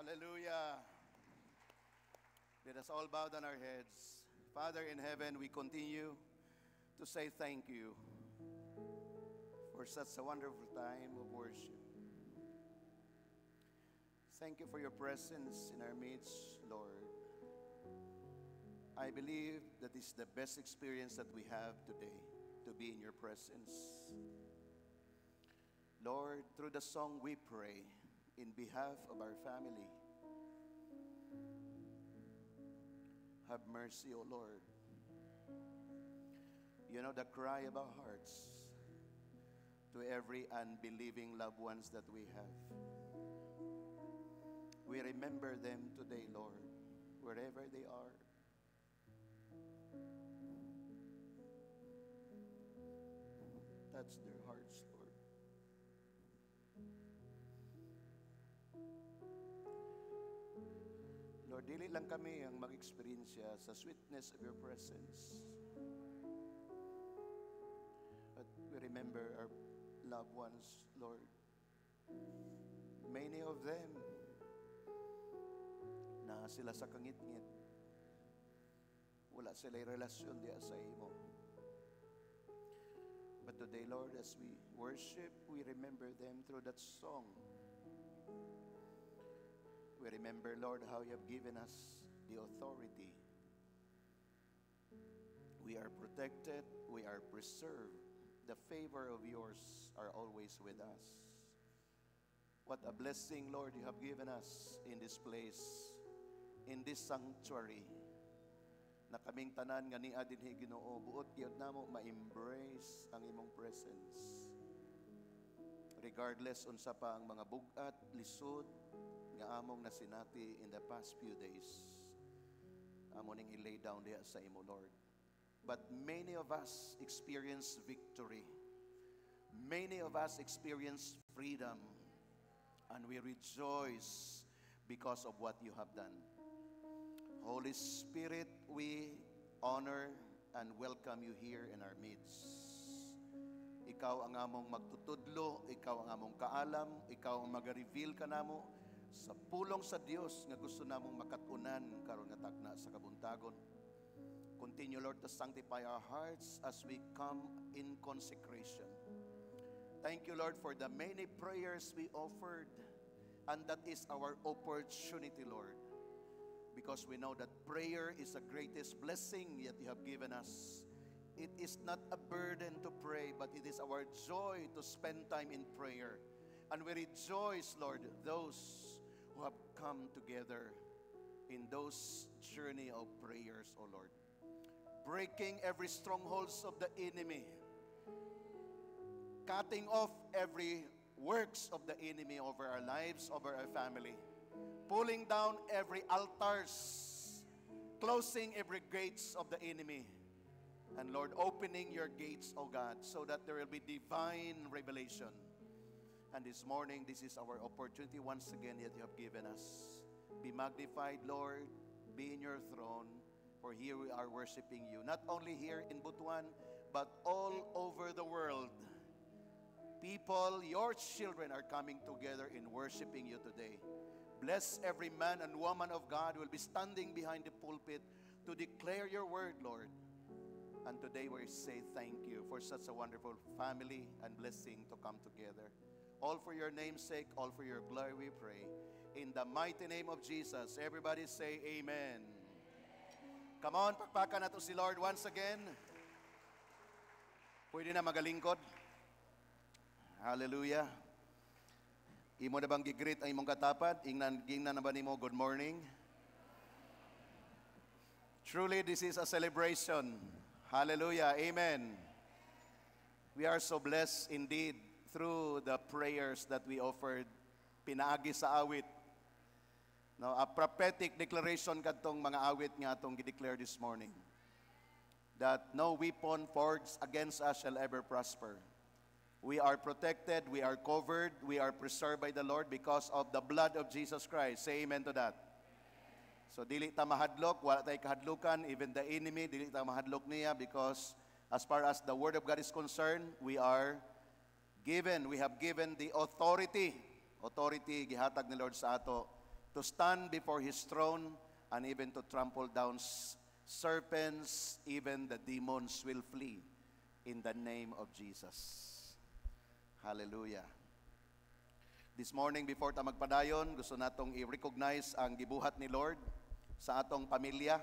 Hallelujah. Let us all bow down our heads. Father in heaven, we continue to say thank you for such a wonderful time of worship. Thank you for your presence in our midst, Lord. I believe that this is the best experience that we have today, to be in your presence. Lord, through the song we pray in behalf of our family. Have mercy, O Lord. You know the cry of our hearts to every unbelieving loved ones that we have. We remember them today, Lord, wherever they are. Touch their hearts, Lord. Lord, dili lang kami ang mag-experience sa sweetness of your presence. But we remember our loved ones, Lord. Many of them na sila sa kangit-ngit. Wala sila'y relasyon diya sa imo. But today, Lord, as we worship, we remember them through that song. We remember, Lord, how you have given us the authority. We are protected, we are preserved. The favor of yours are always with us. What a blessing, Lord, you have given us in this place, in this sanctuary, na kaming tanan nga niya dinhi Ginoo, buot gyud namo ma-embrace ang imong presence. Regardless unsa pa ang mga bugat, lisod nga among nasinati in the past few days, among ning i-lay down diha sa imo, Lord. But many of us experience victory. Many of us experience freedom. And we rejoice because of what you have done. Holy Spirit, we honor and welcome you here in our midst. Ikaw ang among magtutudlo, ikaw ang among kaalam, ikaw ang mag-reveal ka namo sa pulong sa Dios nga gusto namong makatunan karon nga takna sa kabuntagon. Continue, Lord, to sanctify our hearts as we come in consecration. Thank you, Lord, for the many prayers we offered, and that is our opportunity, Lord, because we know that prayer is the greatest blessing yet you have given us. It is not a burden to pray, but it is our joy to spend time in prayer. And we rejoice, Lord, those who have come together in those journey of prayers, O Lord. Breaking every strongholds of the enemy. Cutting off every works of the enemy over our lives, over our family. Pulling down every altars. Closing every gates of the enemy. And Lord, opening your gates, O God, so that there will be divine revelation. And this morning, this is our opportunity once again that you have given us. Be magnified, Lord. Be in your throne. For here we are worshiping you. Not only here in Butuan, but all over the world. People, your children are coming together in worshiping you today. Bless every man and woman of God who will be standing behind the pulpit to declare your word, Lord. And today we say thank you for such a wonderful family and blessing to come together. All for your name's sake, all for your glory we pray. In the mighty name of Jesus, everybody say amen. Come on, pakpakan nato si Lord once again. Pwede na magalingkod. Hallelujah. Imo na bang gigreet ang imong katapat? Ingnan na ba nimo good morning? Truly, this is a celebration. Hallelujah. Amen. We are so blessed indeed through the prayers that we offered, pinaagi sa awit. No, a prophetic declaration kadtong mga awit nga atong gi-declare this morning. That no weapon forged against us shall ever prosper. We are protected, we are covered, we are preserved by the Lord because of the blood of Jesus Christ. Say amen to that. So dili ta mahadlok, wala tay kahadlukan, even the enemy dili ta mahadlok niya, because as far as the word of God is concerned, we have given the authority gihatag ni Lord sa ato to stand before His throne, and even to trample down serpents, even the demons will flee in the name of Jesus. Hallelujah. This morning, before ta magpadayon, gusto natong i-recognize ang gibuhat ni Lord sa atong pamilya,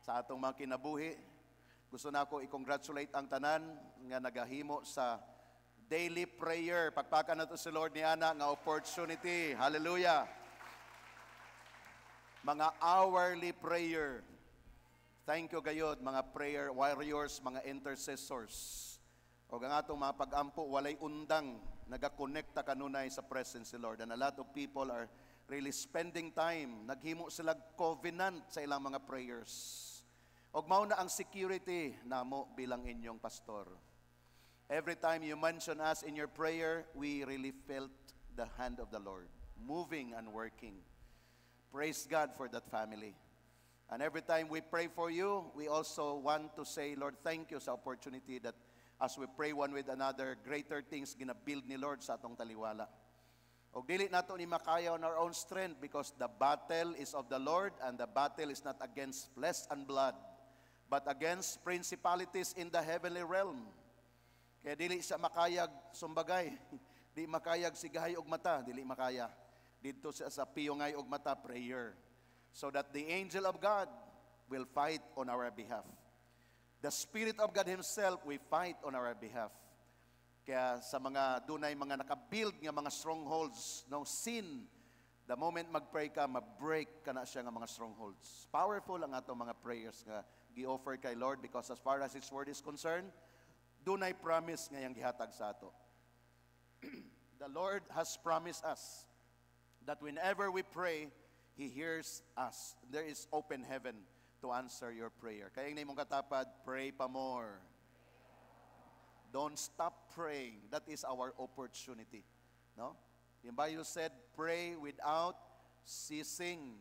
sa atong mga kinabuhi. Gusto na ako i-congratulate ang tanan nga nagahimo sa daily prayer. Pagpakan nato si Lord ni ana nga opportunity. Hallelujah. Mga hourly prayer. Thank you gayod, mga prayer warriors, mga intercessors. O ang atong mga pag-ampo, walay undang, nagakonekta kanunay sa presence ni Lord. And a lot of people are really spending time, naghimo sila covenant sa ilang mga prayers. Og mao na ang security namo bilang inyong pastor. Every time you mention us in your prayer, we really felt the hand of the Lord moving and working. Praise God for that family. And every time we pray for you, we also want to say, Lord, thank you sa opportunity that as we pray one with another, greater things gina-build ni Lord sa atong taliwala. Og dili nato ni makaya on our own strength, because the battle is of the Lord, and the battle is not against flesh and blood, but against principalities in the heavenly realm. Kaya dili siya makayag sumbagay, di makayag sigahay og mata, dili makaya. Dito siya sa piyongay og mata, prayer. So that the angel of God will fight on our behalf. The Spirit of God Himself will fight on our behalf. Kaya sa mga dunay mga nakabuild nga mga strongholds, no sin, the moment mag-pray ka, ma-break ka na siya nga mga strongholds. Powerful ang atong mga prayers nga gi-offer kay Lord, because as far as His word is concerned, dunay promise nga yang gihatag sa ato. The Lord has promised us that whenever we pray, He hears us. There is open heaven to answer your prayer. Kaya yung mong katapad, pray pa more. Don't stop praying. That is our opportunity. No? Yung Bible said, pray without ceasing.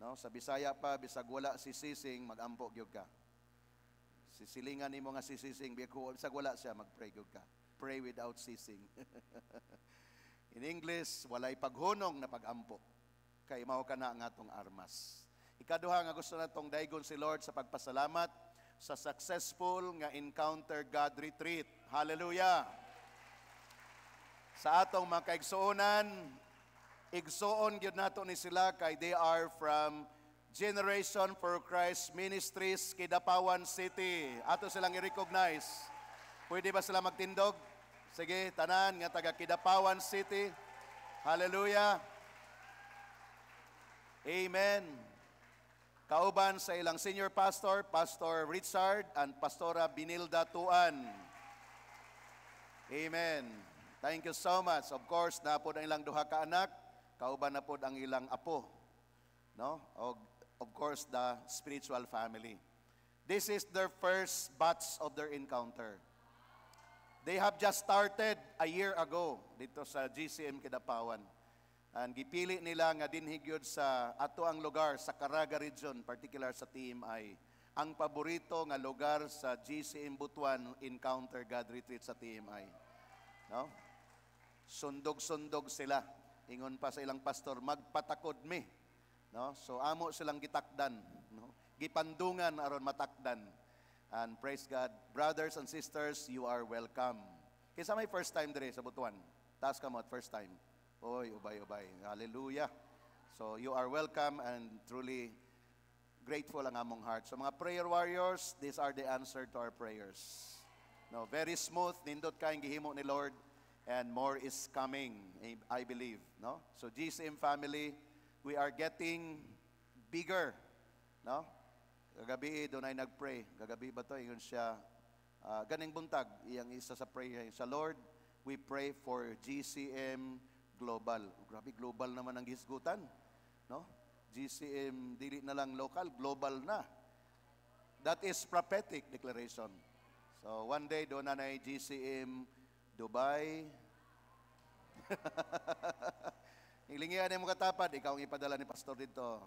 No? Sa Bisaya pa, bisag wala sisising, mag-ampo gyud ka. Sisilingan nimo nga sisising, bisag wala siya, mag-pray gyud ka. Pray without ceasing. In English, walay paghunong na pag-ampo. Kay mao kana ang atong armas. Ikaduha nga gusto natong daygon si Lord sa pagpasalamat sa successful nga Encounter God Retreat. Hallelujah! Sa atong mga kaigsuonan, igsuon gyud nato ni sila kay they are from Generation for Christ Ministries, Kidapawan City. Ato silang i-recognize. Pwede ba sila magtindog? Sige, tanan nga taga Kidapawan City. Hallelujah! Amen. Kauban sa ilang senior pastor, Pastor Richard and Pastora Binilda Tuan. Amen. Thank you so much. Of course, napod ang ilang duha ka anak, kauban na pod ang ilang apo. No? Of course, the spiritual family. This is their first batch of their encounter. They have just started a year ago dito sa GCM Kidapawan. And gipili nila nga dinhigyod sa ato ang lugar sa Caraga region, particular sa TMI. Ang paborito nga lugar sa GCM Butuan Encounter God Retreat sa TMI. No? Sundog-sundog sila. Ingon pa sa ilang pastor, magpatakod mi. No? So amo silang gitakdan, no? Gipandungan aron matakdan. And praise God, brothers and sisters, you are welcome. Kisa may first time dire sa Butuan. Taas ka mo at first time. Oy, ubay. Hallelujah. So you are welcome and truly grateful ang among heart. So mga prayer warriors, these are the answer to our prayers. No, very smooth, nindot kayong gihimo ni Lord, and more is coming, I believe. No? So GCM family, we are getting bigger. No? Gagabi doon ay nagpray. Gagabi ba to? Yun siya. Ganing buntag, iyang isa sa prayer. Sa Lord, we pray for GCM Global. Grabe, global naman ang gisgutan. No? GCM, dili na lang local, global na. That is prophetic declaration. So one day, doon na GCM Dubai. Hilingihan mo katapad, ikaw ang ipadala ni pastor dito.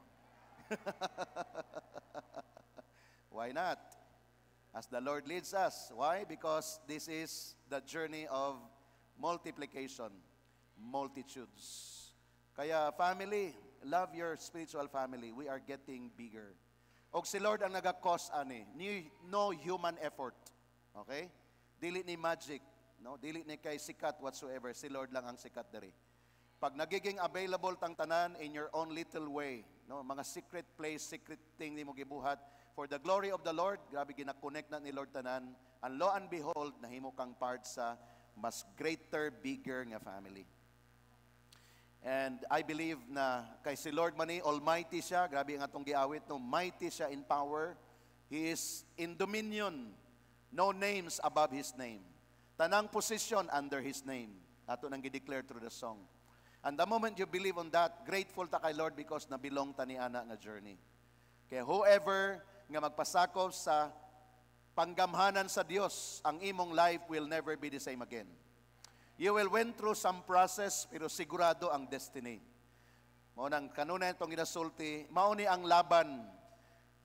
Why not? As the Lord leads us. Why? Because this is the journey of multiplication, multitudes. Kaya family, love your spiritual family. We are getting bigger. Og si Lord ang naga-cause ani, no human effort. Okay? Dili ni magic, no? Dili ni kay sikat whatsoever. Si Lord lang ang sikat diri. Pag nagiging available tang tanan in your own little way, no, mga secret place, secret thing ni mo gibuhat for the glory of the Lord, grabe gina-connect na ni Lord tanan, and lo and behold, nahimo kang part sa mas greater, bigger nga family. And I believe na kay si Lord man ni almighty siya, grabe ang atong giawit, no, mighty siya in power. He is in dominion, no names above his name. Tanang position under his name. Ato nang gi-declare through the song. And the moment you believe on that, grateful ta kay Lord because nabilong ta ni ana nga journey. Kaya whoever nga magpasakop sa panggamhanan sa Dios, ang imong life will never be the same again. You will went through some process, pero sigurado ang destiny. Mao nang kanunay itong ginasulti, mao ni ang laban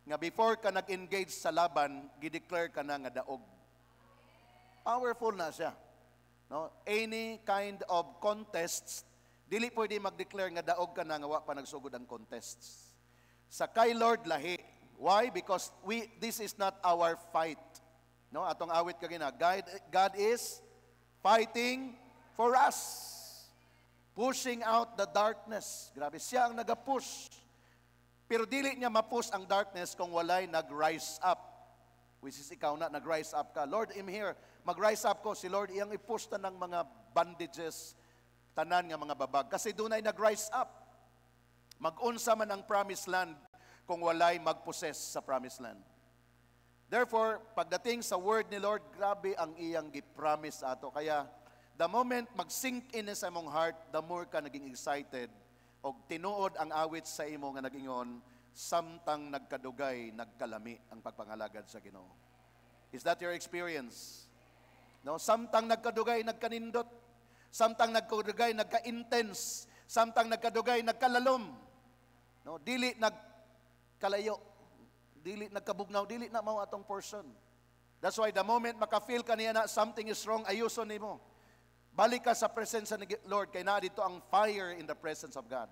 nga before ka nag-engage sa laban, gideclare ka na nga daog. Powerful na siya. No? Any kind of contests, dili pwede mag-declare nga daog ka na nga wa pa nagsugod ang contests. Sa kay Lord lahi. Why? Because this is not our fight. No, atong awit kagina, God is fighting for us. Pushing out the darkness. Grabe, siya ang naga-push. Pero dili niya ma-push ang darkness kung walay nag-rise up. Which is ikaw na, nag-rise up ka. Lord, I'm here. Mag-rise up ko. Si Lord, iyang i-push ta ng mga bandages, tanan nga mga babag. Kasi doon ay nag-rise up. Mag-unsa man ang promised land kung walay mag-possess sa promised land. Therefore, pagdating sa word ni Lord, grabe ang iyang gi-promise ato. Kaya, the moment mag-sink in sa imong heart, the more ka naging excited o tinuod ang awit sa imo nga nagingon, samtang nagkadugay, nagkalami ang pagpangalagad sa Ginoo. Is that your experience? No, samtang nagkadugay, nagkanindot. Samtang nagkadugay, nagka-intense. Samtang nagkadugay, nagkalalom. No, dili nagkalayo. Dili nagkabugnaw, dili na mao atong portion. That's why the moment maka-feel ka niya na something is wrong, ayuson nimo. Balik ka sa presensya ni Lord, kay na dito ang fire in the presence of God.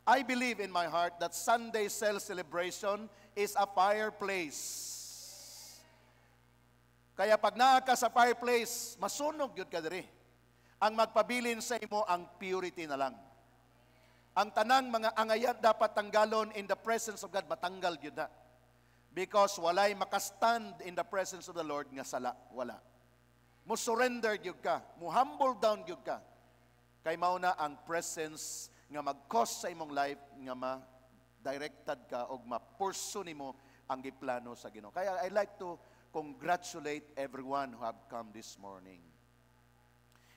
I believe in my heart that Sunday cell celebration is a fireplace. Kaya pag naa ka sa fireplace, masunog yun ka diri. Ang magpabilin sa imo ang purity na lang. Ang tanang mga angayat dapat tanggalon in the presence of God, matanggal yun na. Because walay makastand in the presence of the Lord nga sala, wala. Mo surrender yun ka, mo humble down yun ka. Kay mauna ang presence nga mag-cause sa imong life nga ma-directed ka o ma-pursue nimo ang giplano sa Ginoo. Kaya I like to congratulate everyone who have come this morning.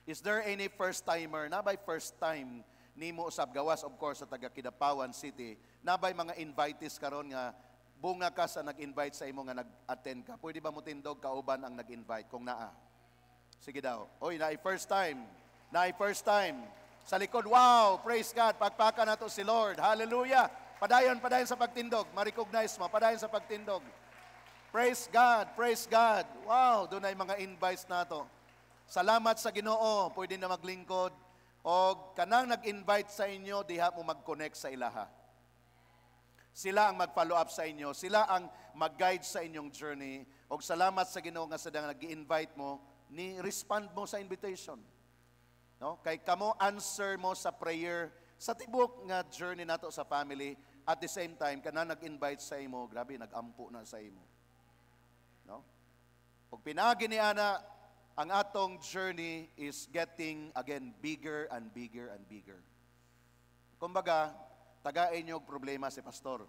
Is there any first-timer? Na by first time nimo usab gawas, of course, sa taga Kidapawan City, na by mga invitees karon nga bunga ka sa nag-invite sa imo nga nag-attend ka. Pwede ba mo tindog kauban ang nag-invite kung naa? Sige daw. Oy, naay first time. Naay first time. Sa likod, wow, praise God. Pagpaka na to si Lord. Hallelujah. Padayon sa pagtindog. Ma-recognize mo, padayon sa pagtindog. Praise God, praise God. Wow, doon ay mga invites na to. Salamat sa Ginoo, pwede na maglingkod. O kanang nag-invite sa inyo, diha mo mag-connect sa ilaha. Sila ang mag-follow up sa inyo. Sila ang mag-guide sa inyong journey. O salamat sa Ginoo nga sa nag-invite mo, ni-respond mo sa invitation. No? Kay kamo answer mo sa prayer sa tibok nga journey nato sa family. At the same time, kanang nag-invite sa imo, grabe, nag-ampo na sa imo. No? Pag pinagi ni ana, ang atong journey is getting, again, bigger and bigger and bigger. Kumbaga, tagain niyo problema si pastor.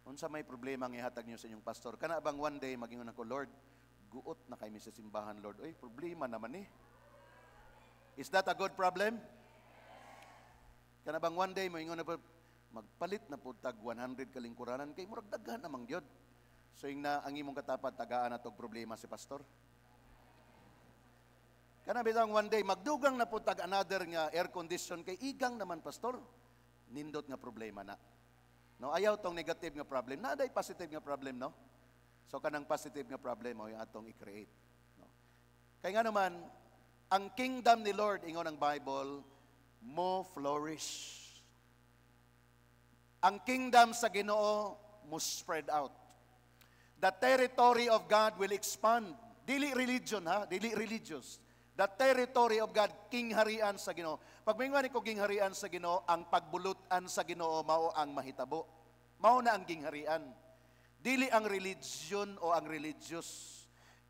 Unsa may problema ang ihatag niyo sa inyong pastor? Kana bang one day, magingon ako, Lord, guot na kami sa simbahan, Lord. Oy, problema naman eh. Is that a good problem? Kana bang one day, magingon na po, magpalit na po tag 100 kalingkuranan, kay murag daghan namang gyud. So yung na ang imong katapat tagaan na tog problema si pastor. Kana bitang one day magdugang na po tag another nga air condition kay igang naman pastor. Nindot nga problema na. No, ayaw tong negative nga problem. Naday positive nga problem, no? So kanang positive nga problem mo yung atong i-create, no? Kay nga naman ang kingdom ni Lord ingon ang Bible, mo flourish. Ang kingdom sa Ginoo mo spread out. The territory of God will expand. Dili religion ha, dili religious. The territory of God, kingharian sa Ginoo. Pag mingon ko kingharian sa Ginoo, ang pagbulutan sa Ginoo mao ang mahitabo. Mao na ang kingharian. Dili ang religion o ang religious.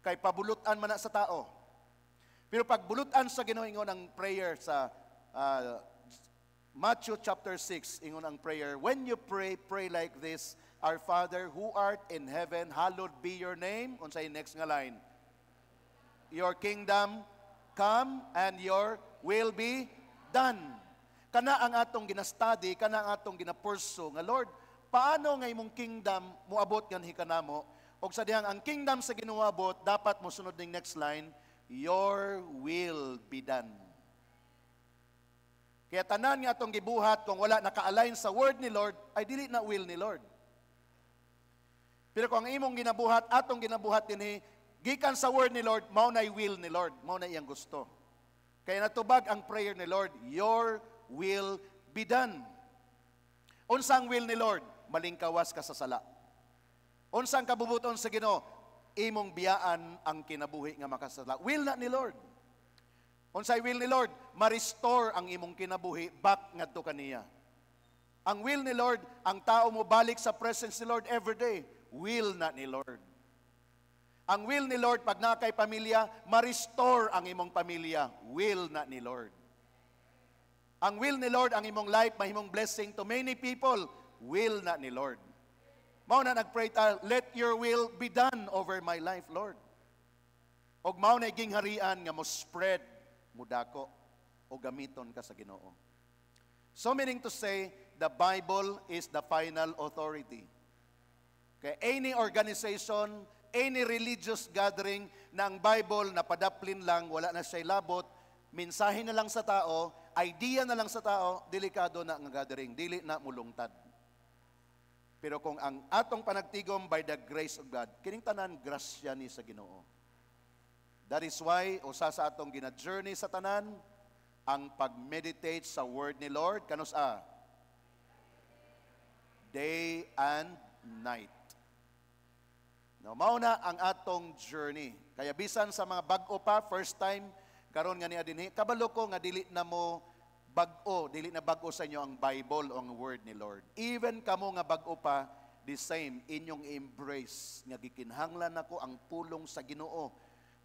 Kay pabulutan man na sa tao. Pero pagbulutan sa Ginoo ingon ang prayer sa Matthew chapter 6, ingon ang prayer, when you pray, pray like this, Our Father who art in heaven, hallowed be your name. Unsay next nga line? Your kingdom come and your will be done. Kana ang atong ginastudy, kana ang atong ginapurso nga Lord, paano nga imong kingdom moabot nganhi kanamo? Og sa dihang ang kingdom sa ginuabot, dapat mo sunod ning next line, your will be done. Kaya tanan nga atong gibuhat kung wala naka-align sa word ni Lord, ay dili na will ni Lord. Pero kung ang imong ginabuhat, atong ginabuhat dinhi, gikan sa word ni Lord, mao na'y will ni Lord, mao na iyang gusto. Kaya natubag ang prayer ni Lord, your will be done. Unsang will ni Lord? Malingkawas ka sa sala. Unsang kabubuton sa Ginoo? Imong biyaan ang kinabuhi nga makasala. Will na ni Lord. Unsay will ni Lord? Ma-restore ang imong kinabuhi back ngadto kaniya. Ang will ni Lord, ang tao mo balik sa presence ni Lord every day. Will na ni Lord. Ang will ni Lord, pag nakay pamilya, ma-restore ang imong pamilya. Will na ni Lord. Ang will ni Lord, ang imong life, mahimong blessing to many people. Will na ni Lord. Mao na nagpray ta, let your will be done over my life, Lord. Og mao na gingharian nga mo spread, mudako, o gamiton ka sa Ginoo. So meaning to say, the Bible is the final authority. Kaya any organization, any religious gathering na ang Bible na padaplin lang, wala na siya labot, mensahe na lang sa tao, idea na lang sa tao, delikado na ang gathering, dili na mulungtad. Pero kung ang atong panagtigom by the grace of God, kining tanan grasya ni sa Ginoo. That is why, usa sa atong gina-journey sa tanan, ang pag-meditate sa word ni Lord, kanus day and night. Now, mauna ang atong journey. Kaya bisan sa mga bag-o pa, first time, karon nga niya dinhi, kabalo ko nga dili na mo bag-o, dili na bag-o sa inyo ang Bible o ang word ni Lord. Even kamo nga bag-o pa, the same, inyong embrace, nga gikinhanglan nako ang pulong sa Ginoo.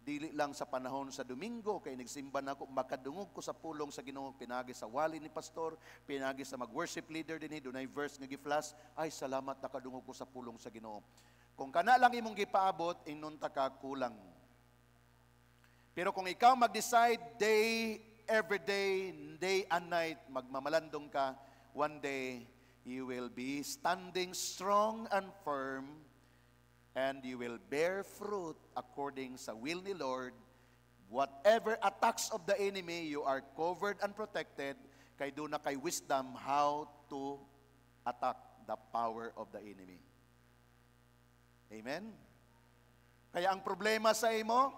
Dili lang sa panahon sa Domingo, kay nagsimba na ako, makadungog ko sa pulong sa Ginoo, pinagi sa wali ni pastor, pinagi sa mag-worship leader dinhi, dunay verse nga giflash, ay salamat nakadungog ko sa pulong sa Ginoo. Kung kana lang imong gipaabot, inunta ka kulang. Pero kung ikaw mag-decide every day and night, magmamalandong ka, one day, you will be standing strong and firm, and you will bear fruit according sa will ni Lord. Whatever attacks of the enemy, you are covered and protected, kay doon na kay wisdom how to attack the power of the enemy. Amen? Kaya ang problema sa imo,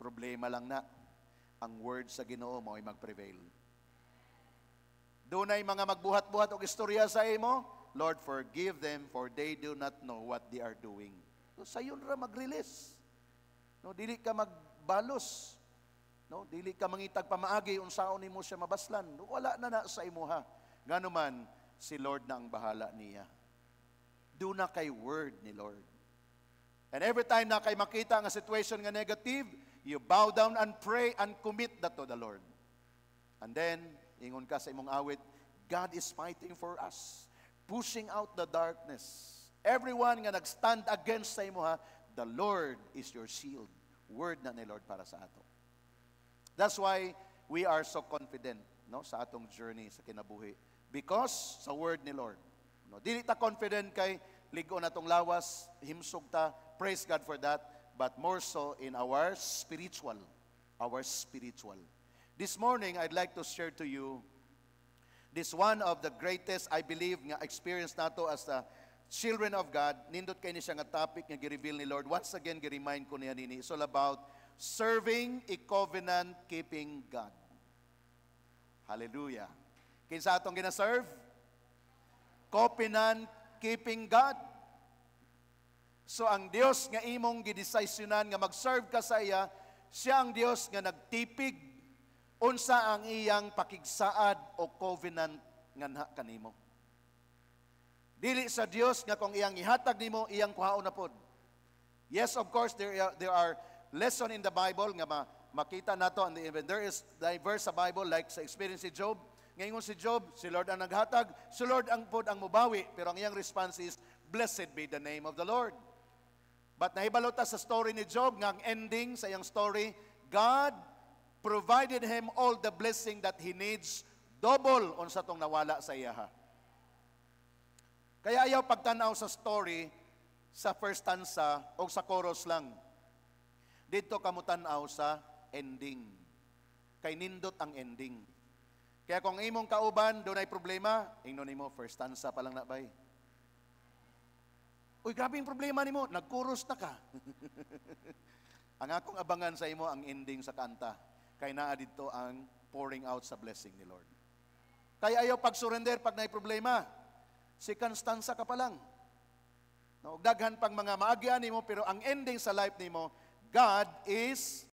problema lang na. Ang word sa Ginoo mo ay mag-prevail. Doon ay mga magbuhat-buhat o istorya sa imo, Lord, forgive them for they do not know what they are doing. So, sayon ra mag-release. No, dili ka magbalos. No, dili ka mangitag pamaagi unsaon nimo siya mabaslan. Wala na sa imo ha. Ganuman si Lord na ang bahala niya. Do na kay word ni Lord. And every time na kay makita nga situation nga negative, you bow down and pray and commit that to the Lord. And then, ingon ka sa imong awit, God is fighting for us, pushing out the darkness. Everyone nga nagstand against sa imo ha, the Lord is your shield. Word na ni Lord para sa ato. That's why we are so confident, no, sa atong journey sa kinabuhi. Because sa word ni Lord. No, dili ta confident kay ligo na tong lawas, himsog ta, praise God for that, but more so in our spiritual. This morning, I'd like to share to you this one of the greatest, I believe, nga experience nato as the children of God. Nindot kay ni siya nga topic nga gi-reveal ni Lord. Once again, gi-remind ko niya nini. It's all about serving a covenant-keeping God. Hallelujah. Kinsa atong gina-serve? Covenant keeping God. So ang Dios nga imong gidesisyonan nga mag-serve ka sa iya, siya ang Dios nga nagtipig unsa ang iyang pakigsaad o covenant nga kanimo. Dili sa Dios nga kung iyang ihatag nimo, iyang kuhaon na pod. Yes, of course, there are lesson in the Bible nga makita nato, and even there is diverse sa Bible like sa experience si Job. Ngayon si Job, si Lord ang naghatag, si Lord ang pod ang mubawi, pero ang iyang response is, blessed be the name of the Lord. But nahibalo ta sa story ni Job, nga ang ending sa iyang story, God provided him all the blessing that he needs, double on sa tong nawala sa iyaha. Kaya ayaw pagtanaw sa story sa first stanza o sa chorus lang. Dito kamo tanaw sa ending. Kay nindot ang ending. Kaya kung imong kauban, doon ay problema, ingnon nimo, first stanza pa lang na bay. Uy, grabe yung problema nimo, nagkuros na ka. Ang akong abangan sa imo, ang ending sa kanta. Kay naa dito ang pouring out sa blessing ni Lord. Kaya ayaw pag-surrender pag naay problema. Second stanza ka pa lang. No, daghan pang mga maagyan nimo, pero ang ending sa life nimo, God is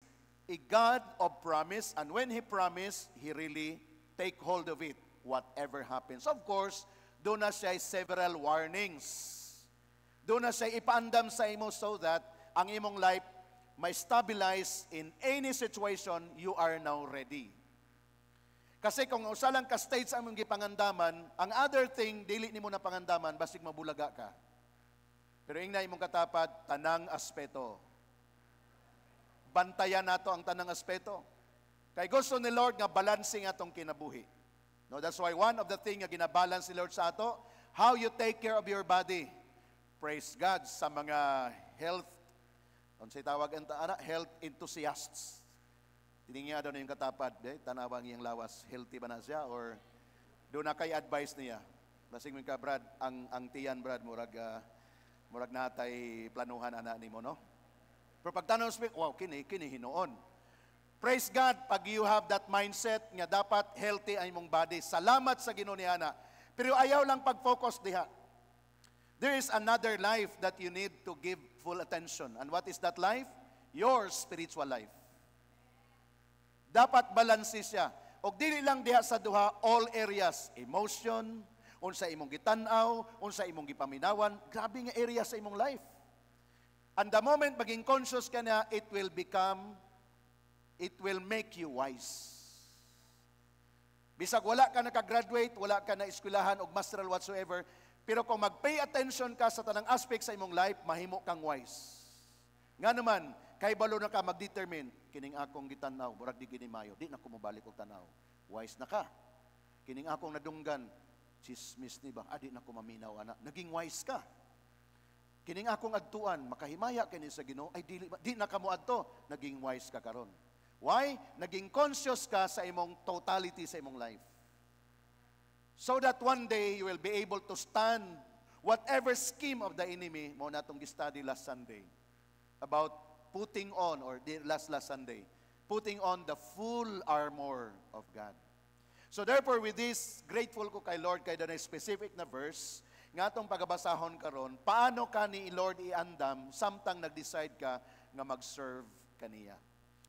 a God of promise, and when He promised, He really take hold of it, whatever happens. Of course, doon na siya several warnings. Doon na siya ipaandam sa imo so that ang imong life may stabilize in any situation, you are now ready. Kasi kung usalang ka stage ang imong gipangandaman, ang other thing, dili nimo na pangandaman, basig mabulaga ka. Pero ingna imong katapat, tanang aspeto. Bantayan nato ang tanang aspeto. Kay gusto ni Lord nga balancing atong kinabuhi. No, that's why one of the thing nga ginabalance ni Lord sa ato, how you take care of your body. Praise God sa mga health, unsay tawag ang health enthusiasts. Tiningya daw na yung katapad, tanawang iyang lawas, healthy ba na siya or doon na kay advice niya. Lasing mo ka, Brad, ang tiyan, Brad, murag natay planuhan ana nimo, no? Pero pag tanong speak, wow, kini hinoon. Praise God, pag you have that mindset nga dapat healthy ang imong body. Salamat sa Ginoo ni ana. Pero ayaw lang pag-focus diha. There is another life that you need to give full attention. And what is that life? Your spiritual life. Dapat balanse siya. Og dili lang diha sa duha, all areas, emotion, unsa imong gitan-aw, unsa imong gipaminawan, grabe nga area sa imong life. And the moment maging conscious ka na, it will make you wise. Bisag wala ka naka-graduate, wala ka na eskwelahan o masteral whatsoever, pero kung mag-pay attention ka sa tanang aspect sa imong life, mahimo kang wise. Nga naman, kay balo na ka mag-determine, kining akong gitanaw, murag di ginimayo, di na ko mabalik og tanaw. Wise na ka. Kining akong nadunggan, chismis ni ba? Di na ko maminaw, anak. Naging wise ka. Kining akong adtuan, makahimaya kini sa Ginoo, ay di na kamo adto, naging wise ka karon. Why? Naging conscious ka sa imong totality sa imong life. So that one day you will be able to stand whatever scheme of the enemy, mo natong gi-study last Sunday about putting on, or last Sunday, putting on the full armor of God. So therefore, with this, grateful ko kay Lord kay na specific na verse, nga atong pagabasahon karon, paano ka ni Lord iandam samtang nag-decide ka nga mag-serve kaniya.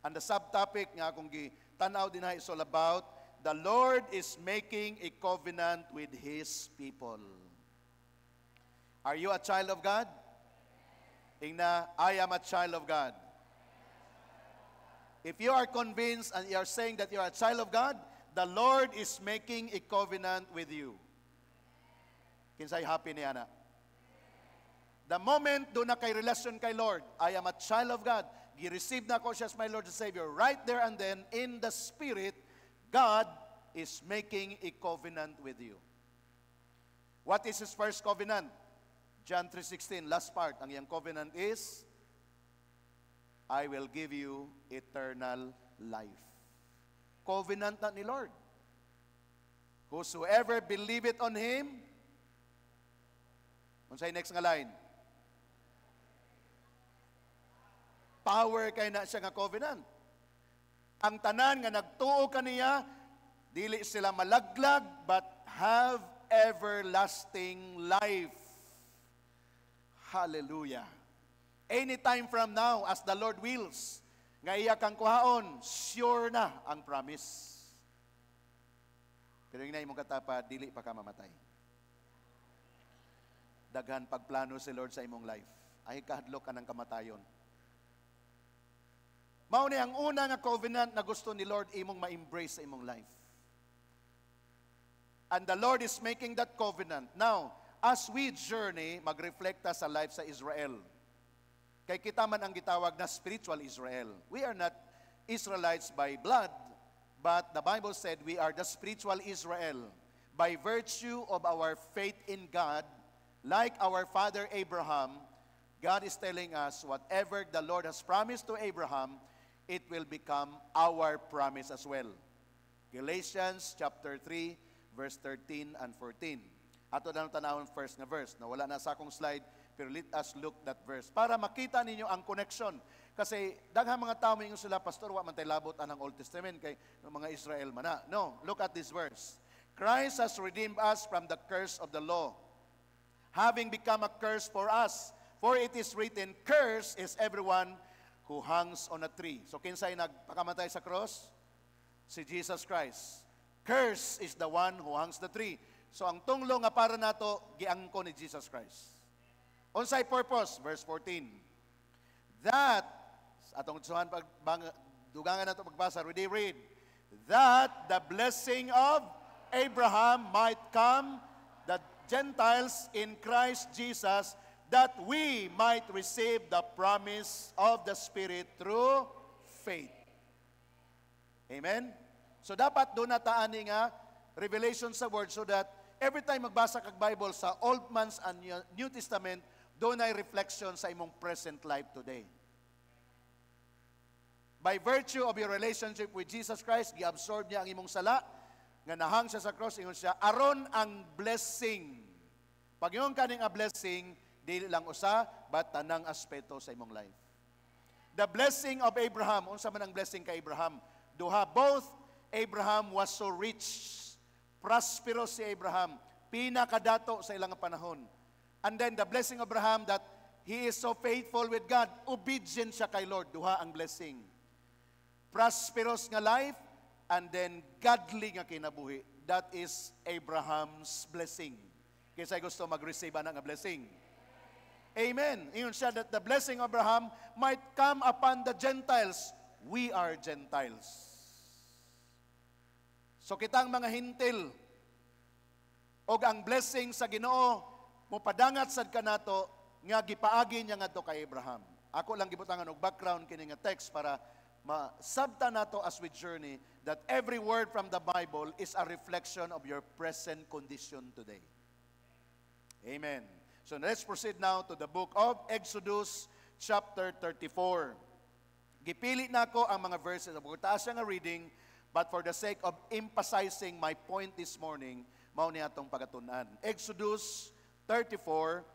And the subtopic nga akong gitanaw din is all about the Lord is making a covenant with His people. Are you a child of God? Ingna, I am a child of God. If you are convinced and you are saying that you are a child of God, the Lord is making a covenant with you. Kinsay happy ni ana? The moment do na kay relasyon kay Lord, I am a child of God, gi-receive na ko siya as my Lord and Savior, right there and then, in the Spirit, God is making a covenant with you. What is His first covenant? John 3:16, last part, ang iyang covenant is, I will give you eternal life. Covenant na ni Lord. Whosoever believeth on Him, unsay next nga line? Power kay na siya nga covenant. Ang tanan nga nagtuo kaniya, Dili sila malaglag, but have everlasting life. Hallelujah. Anytime from now, as the Lord wills, nga iya kang kuhaon, sure na ang promise. Pero yung na imong katapa, dili pa ka mamatay. Daghan pagplano si Lord sa imong life. Ay kahadlok ka ng kamatayon. Mao ni ang una nga covenant na gusto ni Lord imong ma-embrace sa imong life. And the Lord is making that covenant. Now, as we journey, mag-reflect sa life sa Israel. Kay kita man ang gitawag na spiritual Israel. We are not Israelites by blood, but the Bible said we are the spiritual Israel. By virtue of our faith in God, like our father Abraham, God is telling us whatever the Lord has promised to Abraham, it will become our promise as well. Galatians chapter 3, verse 13 and 14. Ato na tanawon first nga verse. Na wala na sa akong slide, pero let us look that verse. Para makita ninyo ang connection. Kasi daghang mga tao mingon sila, Pastor, wa man tay labot anang Old Testament kay mga Israel man na. No, look at this verse. Christ has redeemed us from the curse of the law, having become a curse for us. For it is written, curse is everyone who hangs on a tree. So kinsay nagpakamatay sa cross? Si Jesus Christ. Curse is the one who hangs the tree. So ang tunglo nga para nato giangko ni Jesus Christ. Unsay purpose? Verse 14. That, atong suhan dugangan nato pagbasa, read. That the blessing of Abraham might come, the Gentiles in Christ Jesus, that we might receive the promise of the Spirit through faith. Amen? So dapat doon nataani nga revelation sa Word so that every time magbasa kag Bible sa Old Man's and New Testament, doon ay reflection sa imong present life today. By virtue of your relationship with Jesus Christ, gi-absorb niya ang imong sala, nga nahang siya sa cross, ingon siya, aron ang blessing. Pag yung kaning a blessing, dili lang usa, but tanang aspeto sa imong life. The blessing of Abraham, unsa man ang blessing kay Abraham? Duha, both Abraham was so rich, prosperous si Abraham, pinakadato sa ilang panahon. And then the blessing of Abraham that he is so faithful with God, obedient siya kay Lord, duha ang blessing. Prosperous nga life, and then godly nga kinabuhi. That is Abraham's blessing. Kaya gusto mag-receive na nga blessing. Amen. Iyon siya that the blessing of Abraham might come upon the Gentiles. We are Gentiles. So kitang mga hintil, o ang blessing sa Ginoo, mupadangat sad kanato nga gipaagi niya ngadto kay Abraham. Ako lang gibutangan og background kini nga text para masabta nato as we journey that every word from the Bible is a reflection of your present condition today. Amen. So let's proceed now to the book of Exodus chapter 34. Gipili nako ang mga verses of taas nga reading, but for the sake of emphasizing my point this morning, mao ni atong pagatun-an. Exodus 34,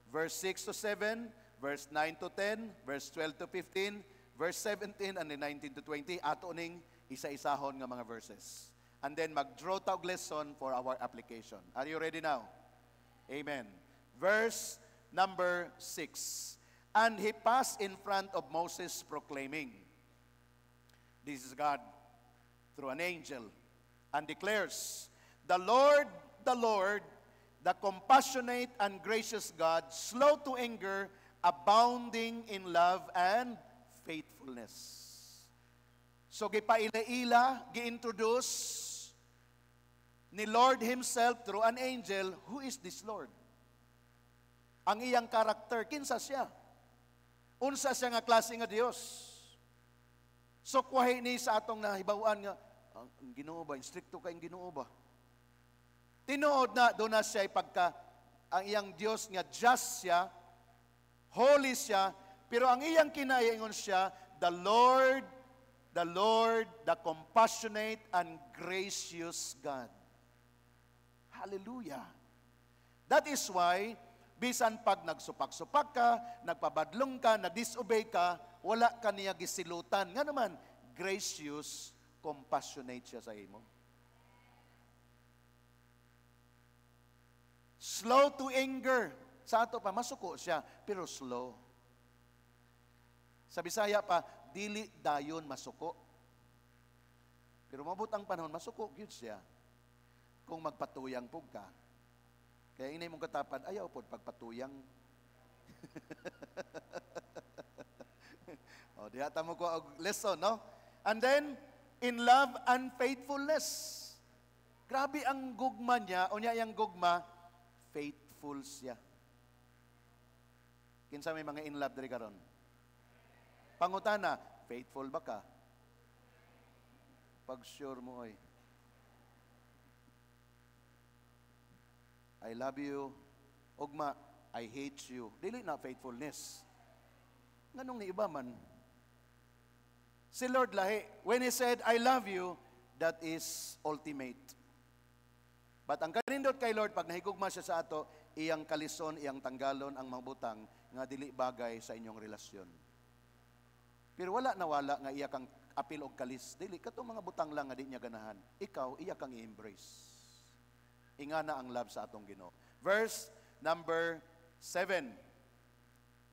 verse 6 to 7, verse 9 to 10, verse 12 to 15, verse 17, and then 19 to 20. Ato ning isa-isahon nga mga verses. And then mag-draw tawag lesson for our application. Are you ready now? Amen. Verse number 6. And he passed in front of Moses proclaiming, this is God through an angel, and declares, the Lord, the compassionate and gracious God, slow to anger, abounding in love and faithfulness. So gipaila-ila, gi-introduce ni Lord Himself through an angel. Who is this Lord? Ang iyang karakter, kinsa siya? Unsa siya nga klase nga Dios? So kuhay ni sa atong nahibawan nga, ang Ginoo ba, instricto kay Ginoo ba? Tinuod na doon na siya pagka ang iyang Diyos nga just siya, holy siya, pero ang iyang kinaingon siya, the Lord, the compassionate and gracious God. Hallelujah. That is why, bisan pag nagsupak-supak ka, nagpabadlong ka, nag-disobey ka, wala ka niya gisilutan. Nga naman, gracious, compassionate siya sa imo. Slow to anger. Sa ato pa, masuko siya, pero slow. Sa Bisaya pa, dili dayon masuko. Pero mabut ang panahon, masuko gyud siya. Kung magpatuyang pug ka. Kaya inay mong katapad, ayaw po pagpatuyang. O, dihata mo ko og lesson, no? And then, in love and faithfulness. Grabe ang gugma niya, o niya yung gugma, faithful siya. Kinsa may mga in love diri karon? Pangutana, faithful ba ka? Pag sure mo, oy. I love you. Ugma, I hate you. Dili na faithfulness. Nganong ni iba man? Si Lord lahi, when He said, I love you, that is ultimate. But ang kanindot kay Lord, pag nahigugma siya sa ato, iyang kalison, iyang tanggalon, ang mga butang, nga dili bagay sa inyong relasyon. Pero wala nga iya kang apil og kalis. Dili, katong mga butang lang nga di niya ganahan. Ikaw, iya kang i-embrace. Ingana ang love sa atong Ginoo. Verse number 7.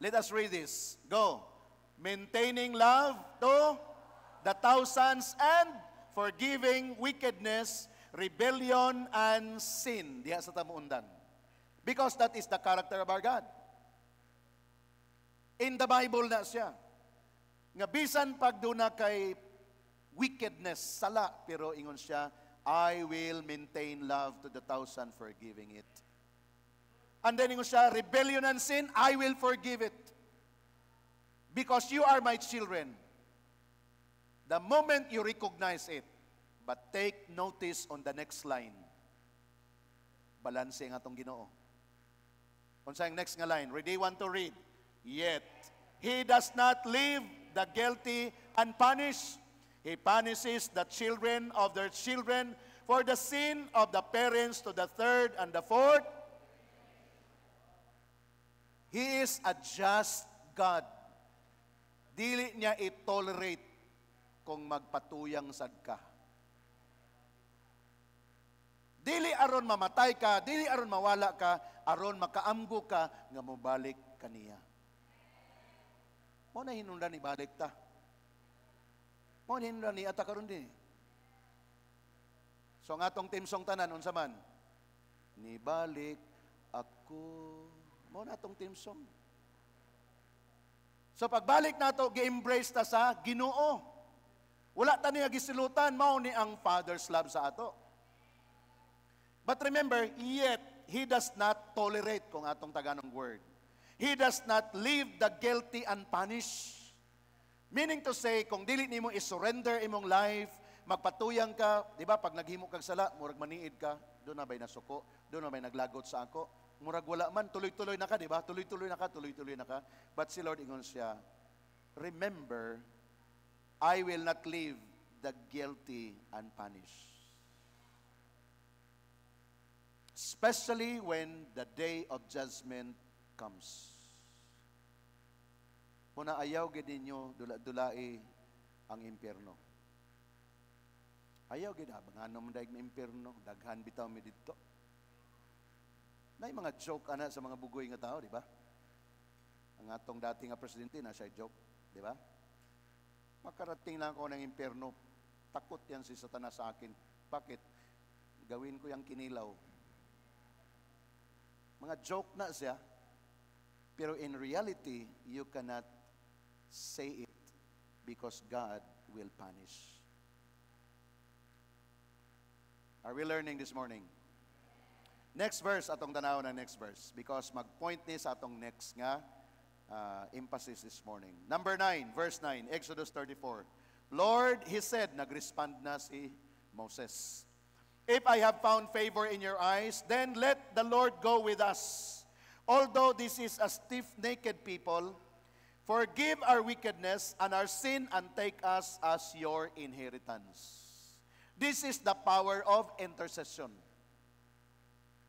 Let us read this. Go. Maintaining love to the thousands and forgiving wickedness, rebellion, and sin. Diha sa tamuundan. Because that is the character of our God. In the Bible na siya. Nga bisan pag doon na kay wickedness, sala, pero ingon siya, I will maintain love to the thousand, forgiving it. And then ingon siya, rebellion and sin, I will forgive it. Because you are my children. The moment you recognize it, but take notice on the next line. Balanse nga itong Ginoo. Unsa ang next nga line? Ready, want to read? Yet, He does not leave the guilty unpunished. He punishes the children of their children for the sin of the parents to the third and the fourth. He is a just God. Dili niya i-tolerate kung magpatuyang sad ka. Dili aron mamatay ka, dili aron mawala ka, aron makaamgo ka, nga mobalik kaniya. Mo na hinungdan ni balik ta. Mo na hinungdan ni ata karon din. So nga tong team song tanan, unsa man? Ni balik ako. Mo na tong team song. So pagbalik nato, gi-embrace ta sa Ginoo. Wala ta niya gisilutan, mao ni ang Father's love sa ato. But remember, yet He does not tolerate, kung atong taganong word. He does not leave the guilty unpunished. Meaning to say, kung dili nimo i-surrender imong life, magpatuyang ka, di ba, pag naghimo kag sala, murag maniid ka, doon na ba'y nasuko, doon na ba'y naglagot sa ako, murag wala man, tuloy-tuloy na ka, di ba? Tuloy-tuloy na ka, tuloy-tuloy na ka. But si Lord ingon siya, remember, I will not leave the guilty unpunished. Especially when the day of judgment comes. Muna ayaw gid ninyo dula-dulai ang impierno. Ayaw gid abang anom daig na impierno, daghan bitaw mi didto. Nay mga joke ana sa mga bugoy nga tao, di ba? Ang atong dating nga presidente na siya joke, di ba? Makarating lang ako ng impierno, takot yan si Satanas sa akin. Bakit? Gawin ko yung kinilaw. Mga joke na siya, pero in reality, you cannot say it because God will punish. Are we learning this morning? Next verse, atong tanaw na next verse, because mag-point ni sa atong next nga emphasis this morning. Number 9, verse 9, Exodus 34. Lord, He said, nag-respond na si Moses, if I have found favor in your eyes, then let the Lord go with us. Although this is a stiff-necked people, forgive our wickedness and our sin and take us as your inheritance. This is the power of intercession.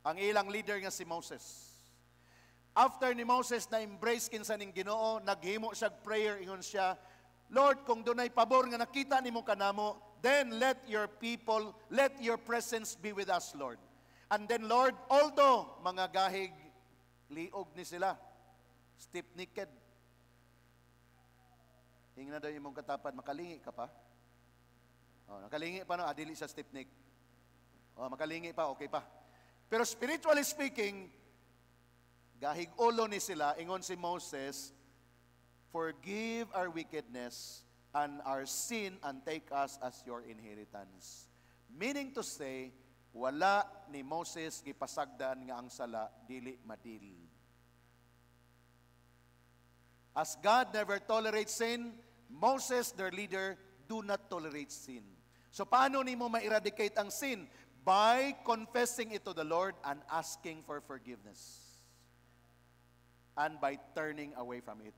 Ang ilang leader nga si Moses. After ni Moses na embrace kinsa ning Ginoo, naghimo siya prayer, ingon siya, Lord, kung dunay pabor nga nakita nimo kanamo, then let your people, let your presence be with us, Lord. And then, Lord, although mga gahig, liog ni sila, stiff-necked. Hingin na daw yung mong katapan, makalingi ka pa? Oh, nakalingi pa no, adili sa stiff-neck. Oh, makalingi pa, okay pa. Pero spiritually speaking, gahig ulo ni sila, ingon si Moses, forgive our wickedness and our sin and take us as your inheritance. Meaning to say, wala ni Moses gipasagdan nga ang sala dili madil. As God never tolerates sin, Moses, their leader, do not tolerate sin. So paano nimo ma-eradicate ang sin? By confessing it to the Lord and asking for forgiveness. And by turning away from it.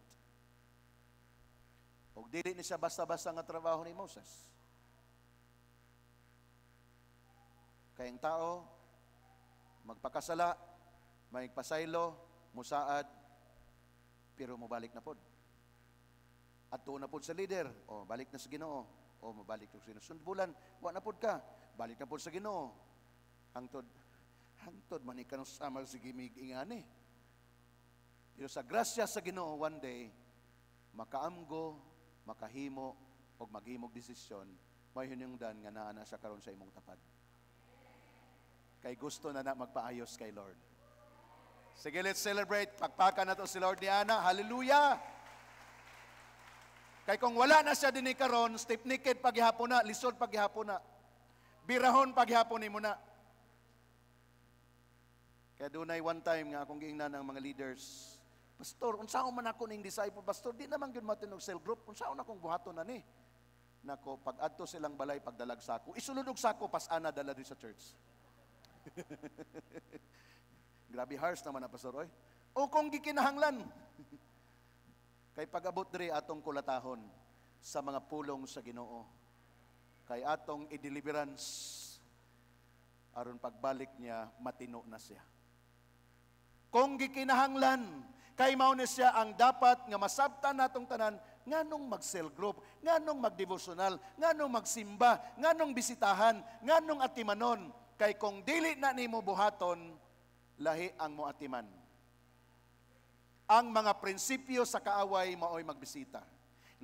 O dili ni siya basta-basta nga trabaho ni Moses. Kayang tao, magpakasala, magpasaylo, musaad, pero mubalik na pod. At tuon na pod sa leader, o balik na sa Ginoo, o mabalik na sa sinusundbulan, wa na pod ka, balik na pod sa Ginoo. Hangtod manikan sa samar si gimig ingani. Pero sa grasya sa Ginoo, one day, makaamgo, makahimo, o maghimog desisyon, may hinungdan nga naa na siya karon sa imong tapad. Kay gusto na magpaayos kay Lord. Sige, let's celebrate. Pakpakan na to si Lord ni Ana. Hallelujah! Kay kung wala na siya din karon, stiff-necked paghihapon na, lisod paghihapon na, birahon paghihapon ni mo na. Kaya doon ay one time nga akong giingnan ng mga leaders, Pastor, unsaon man ako ning disciple, Pastor, di naman gyud matinog cell group, unsaon akong buhaton na ni? Nako, pag adto silang balay, pagdalag sako, isulod og sako, pas-ana dala din sa church. Grabe harsh naman na, Pastor, oy. O kung gikinahanglan. Kay pag-abot diri atong kulatahon sa mga pulong sa Ginoo. Kay atong i-deliverance aron pagbalik niya matino na siya. Kung gikinahanglan, kay mao ni siya ang dapat nga masabtan natong tanan, nganong mag-cell group, nganong mag-devotional, nganong magsimba, nganong bisitahan, nganong atimanon. Kay kung dili na nimo buhaton, lahi ang moatiman. Ang mga prinsipyo sa kaaway mao'y magbisita.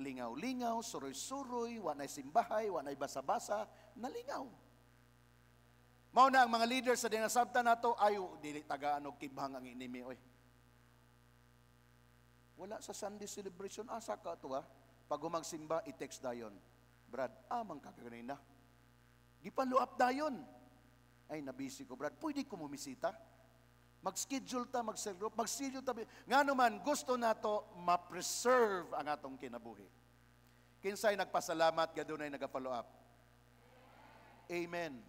Lingaw-lingaw, suroy-suroy, wanay simbahay, wanay basa-basa, nalingaw. Mao na ang mga leaders sa dinasabtan nato, ayo dili tagaan og kibhang ang inimi oy. Wala sa Sunday celebration asa ka to ha. Pag humagsimba i-text dayon. Brad, amang ka kanina. Gipaluap dayon. Ay nabisi ko, Brad. Pwede ko mumisita. Mag-schedule ta, mag-cell group, mag-schedule ta. Nga naman, gusto nato ma-preserve ang atong kinabuhi. Kinsay nagpasalamat, gadunay nag-follow up. Amen.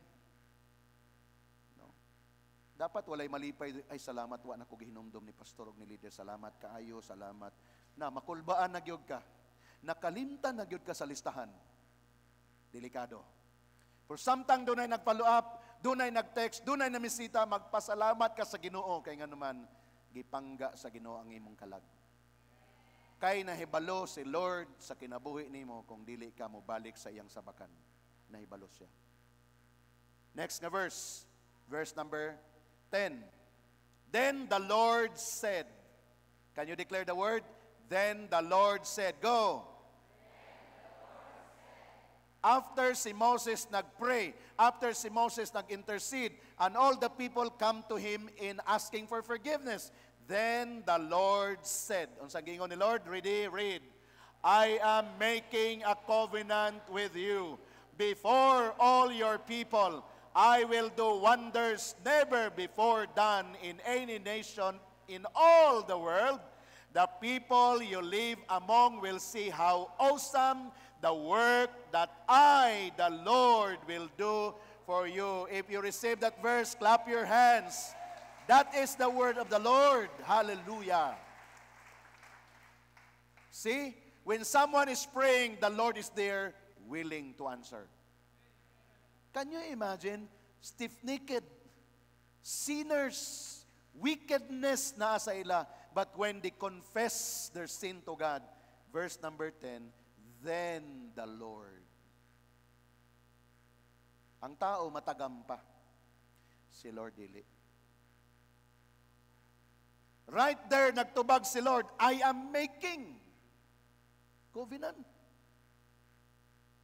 Dapat walay malipay, ay salamat, wa na ko gihinumdum ni pastor o ni leader, salamat kaayo, salamat. Na makulbaan na gyud ka, nakalimtan na gyud ka sa listahan. Delikado. For samtang dunay nag-follow up, dunay nag-text, dunay namisita, magpasalamat ka sa Ginoo, kay nga naman, gipangga sa Ginoo ang imong kalag. Kay nahibalo si Lord sa kinabuhi nimo kung dili ka mo balik sa iyang sabakan. Nahibalo siya. Next na verse number 10. Then the Lord said, can you declare the word? Then the Lord said, go. After si Moses nagpray, after si Moses nag-intercede, and all the people come to him in asking for forgiveness, then the Lord said, unsang gingon ni Lord? Ready? Read. I am making a covenant with you before all your people. I will do wonders never before done in any nation in all the world. The people you live among will see how awesome the work that I, the Lord, will do for you. If you receive that verse, clap your hands. That is the word of the Lord. Hallelujah. See, when someone is praying, the Lord is there willing to answer. Can you imagine? Stiff-necked, sinners, wickedness na sa ila. But when they confess their sin to God, verse number 10, then the Lord. Ang tao matagampa. Si Lord dili. Right there, nagtubag si Lord, I am making covenant.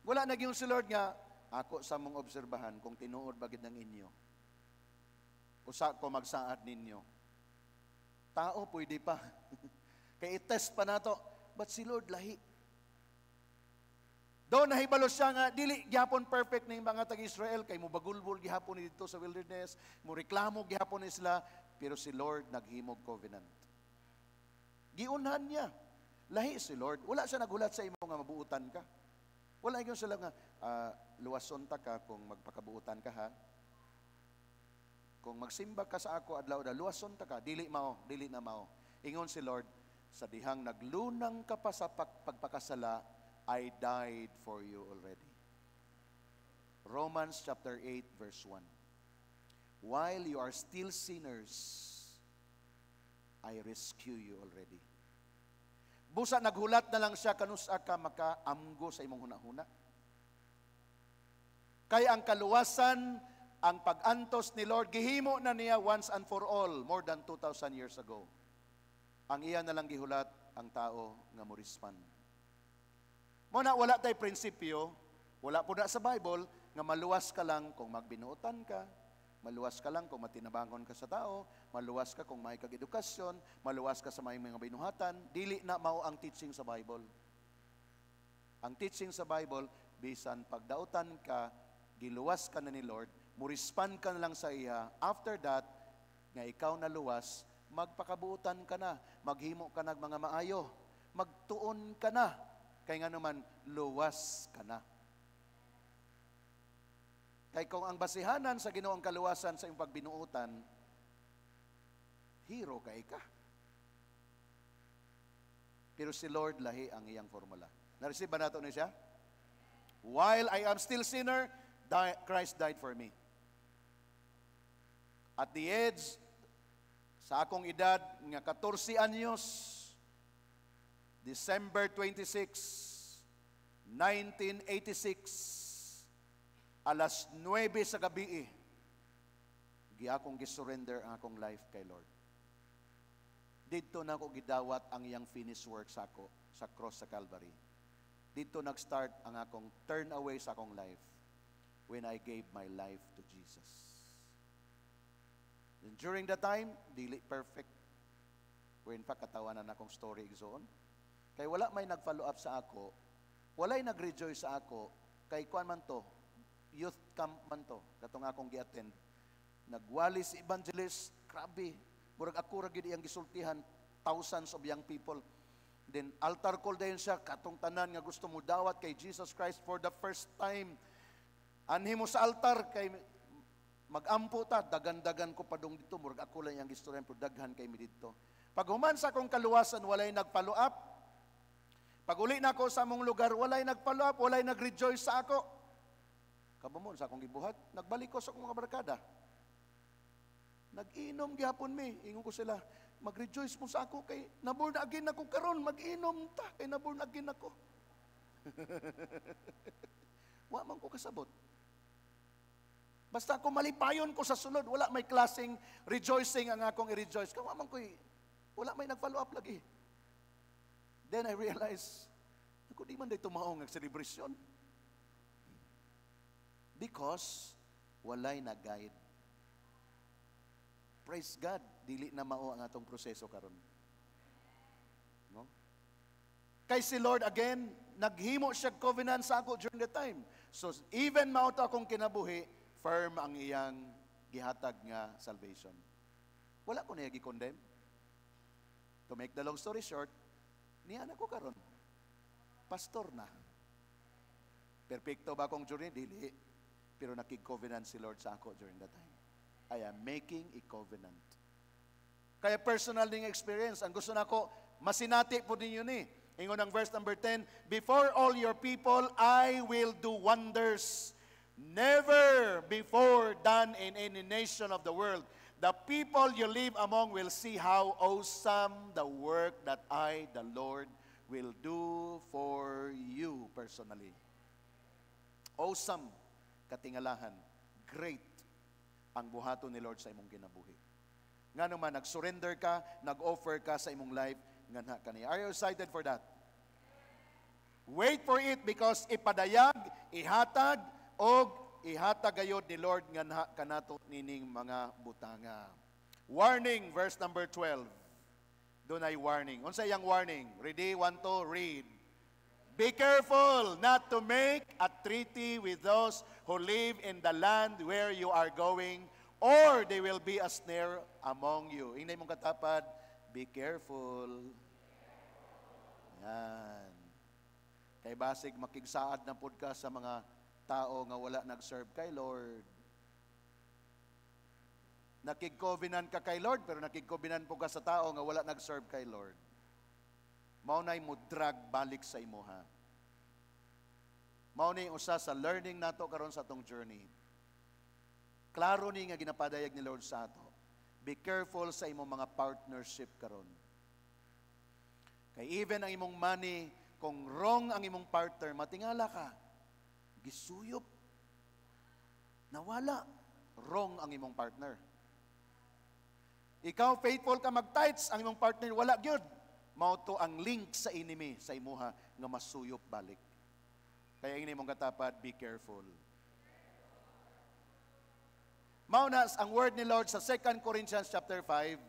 Wala nagyong si Lord nga, ako sa mong obserbahan kung tinuod bagid ng inyo. Usa ko magsaad ninyo. Tao, pwede pa. Kaya i-test pa nato. But si Lord lahi. Doon nahibalo siya nga, dili gihapon perfect na yung mga tag-Israel, kay mo bagulbol gihapon dito sa wilderness, mo reklamo gihapon ni sila, pero si Lord naghimog covenant. Giunhan niya. Lahi si Lord. Wala siya nagulat sa imo nga mabuutan ka. Wala yung sila nga, luwason ta ka kung magpakabuutan ka ha. Kung magsimba ka sa ako adlaw da luwason ta ka, dili na mao. Ingon si Lord, sa dihang naglunang ka pa sa pagpakasala, I died for you already. Romans chapter 8 verse 1. While you are still sinners, I rescue you already. Busa naghulat na lang siya kanusa ka makaamgo sa imong hunahuna. Kaya ang kaluwasan, ang pag-antos ni Lord, gihimo na niya once and for all, more than 2,000 years ago. Ang iya na lang gihulat ang tao nga morispan. Muna, wala tayo prinsipyo, wala po na sa Bible, nga maluwas ka lang kung magbinuotan ka, maluwas ka lang kung matinabangon ka sa tao, maluwas ka kung may kag-edukasyon, maluwas ka sa may mga binuhatan, dili na mao ang teaching sa Bible. Ang teaching sa Bible, bisan pagdautan ka, giluwas ka na ni Lord, murispan ka na lang sa iya, after that, nga ikaw na luwas, magpakabuutan ka na, maghimo ka na mga maayo, magtuon ka na, kay nga naman, luwas ka na. Kay kung ang basihanan sa Ginoong kaluwasan sa iyong pagbinuutan, hero kay ka. Pero si Lord lahi ang iyang formula. Na-receive ba nato ni siya? While I am still sinner, Christ died for me. At the age, sa akong edad, nga 14 anyos, December 26, 1986, alas 9 sa gabi, akong gisurrender ang akong life kay Lord. Dito na ako gidawat ang iyang finished work sa ako, sa cross sa Calvary. Dito nag-start ang akong turn away sa akong life when I gave my life to Jesus. And during the time, dili perfect. When pa katawanan akong story igsoon. Kay wala may nag-follow up sa ako, walay nag-rejoice sa ako, kay kuan man to, youth camp man to, katong akong gi-attend. Nagwalis evangelist, grabe, murag ako ra gid iyang gisultihan, thousands of young people. Then altar call dayon siya, katong tanan nga gusto mo dawat kay Jesus Christ for the first time. Anhi mo sa altar, kay mag-ampo ta, dagan-dagan ko padung dito, murag ako lang iyang gistoryan, pero daghan kay mi dito. Pag human sa akong kaluwasan, walay nag-follow up. Pag uli na ako sa mong lugar, walay nag-follow up, walay nag-rejoice sa ako. Kabamon sa akong gibuhat, nagbalik ko sa akong mga barkada. Nag-inom gihapon mi, ingon ko sila, mag-rejoice mo sa ako, kay naborn again ako karon, mag-inom ta, kay naborn again ako. Wa man ko kasabot. Basta ako malipayon ko sa sulod, wala may klaseng rejoicing ang akong i-rejoice. Kawa man ko, wala may nag-follow up lagi. Then I realized, ako di man dito maong celebration. Because, walay na guide. Praise God, dili na mao ang atong proseso karon. No? Kay si Lord again, naghimo siya covenant sa ako during the time. So, even mao to akong kinabuhi, firm ang iyang gihatag nga salvation. Wala ko na gi-condemn. To make the long story short, niya na ko karon. Pastor na. Perfecto ba akong journey? Dili. Pero nakig-covenant si Lord sa ako during that time. I am making a covenant. Kaya personal ning experience. Ang gusto na ko, masinati po ninyo ni. Ingon ang verse number 10, before all your people, I will do wonders never before done in any nation of the world. The people you live among will see how awesome the work that I, the Lord, will do for you personally. Awesome, katingalahan, great. ang buhaton ni Lord sa imong kinabuhi. Nga naman, nag-surrender ka, nag-offer ka sa imong life, nga na kaniya. Are you excited for that? Wait for it because ipadayag, ihatag, o ihatag gayod ni Lord nga na kanato nining mga butanga. Warning, verse number 12. Doon ay warning. Unsa yang warning? Ready? 1, 2, read. Be careful not to make a treaty with those who live in the land where you are going, or they will be a snare among you. Ingay mong katapad, be careful. Yan. Kay basig makigsaad na pod ka sa mga tao nga wala nag-serve kay Lord. Nakig-covenant ka kay Lord, pero nakig-covenant po ka sa tao nga wala nag-serve kay Lord. Maunay mo drag balik sa imuha. Maunay usa sa learning nato karon sa atong journey. Klaro ni nga ginapadayag ni Lord sa ato. Be careful sa imong mga partnership karon. Kay even ang imong money, kung wrong ang imong partner, matingala ka. Gisuyop. Nawala. Wrong ang imong partner. Ikaw faithful ka mag-tithes, ang imong partner wala gyud. Mao to ang link sa enemy sa imuha nga masuyop balik. Kaya ini mong katapad, be careful. Mao na ang word ni Lord sa 2 Corinthians chapter 5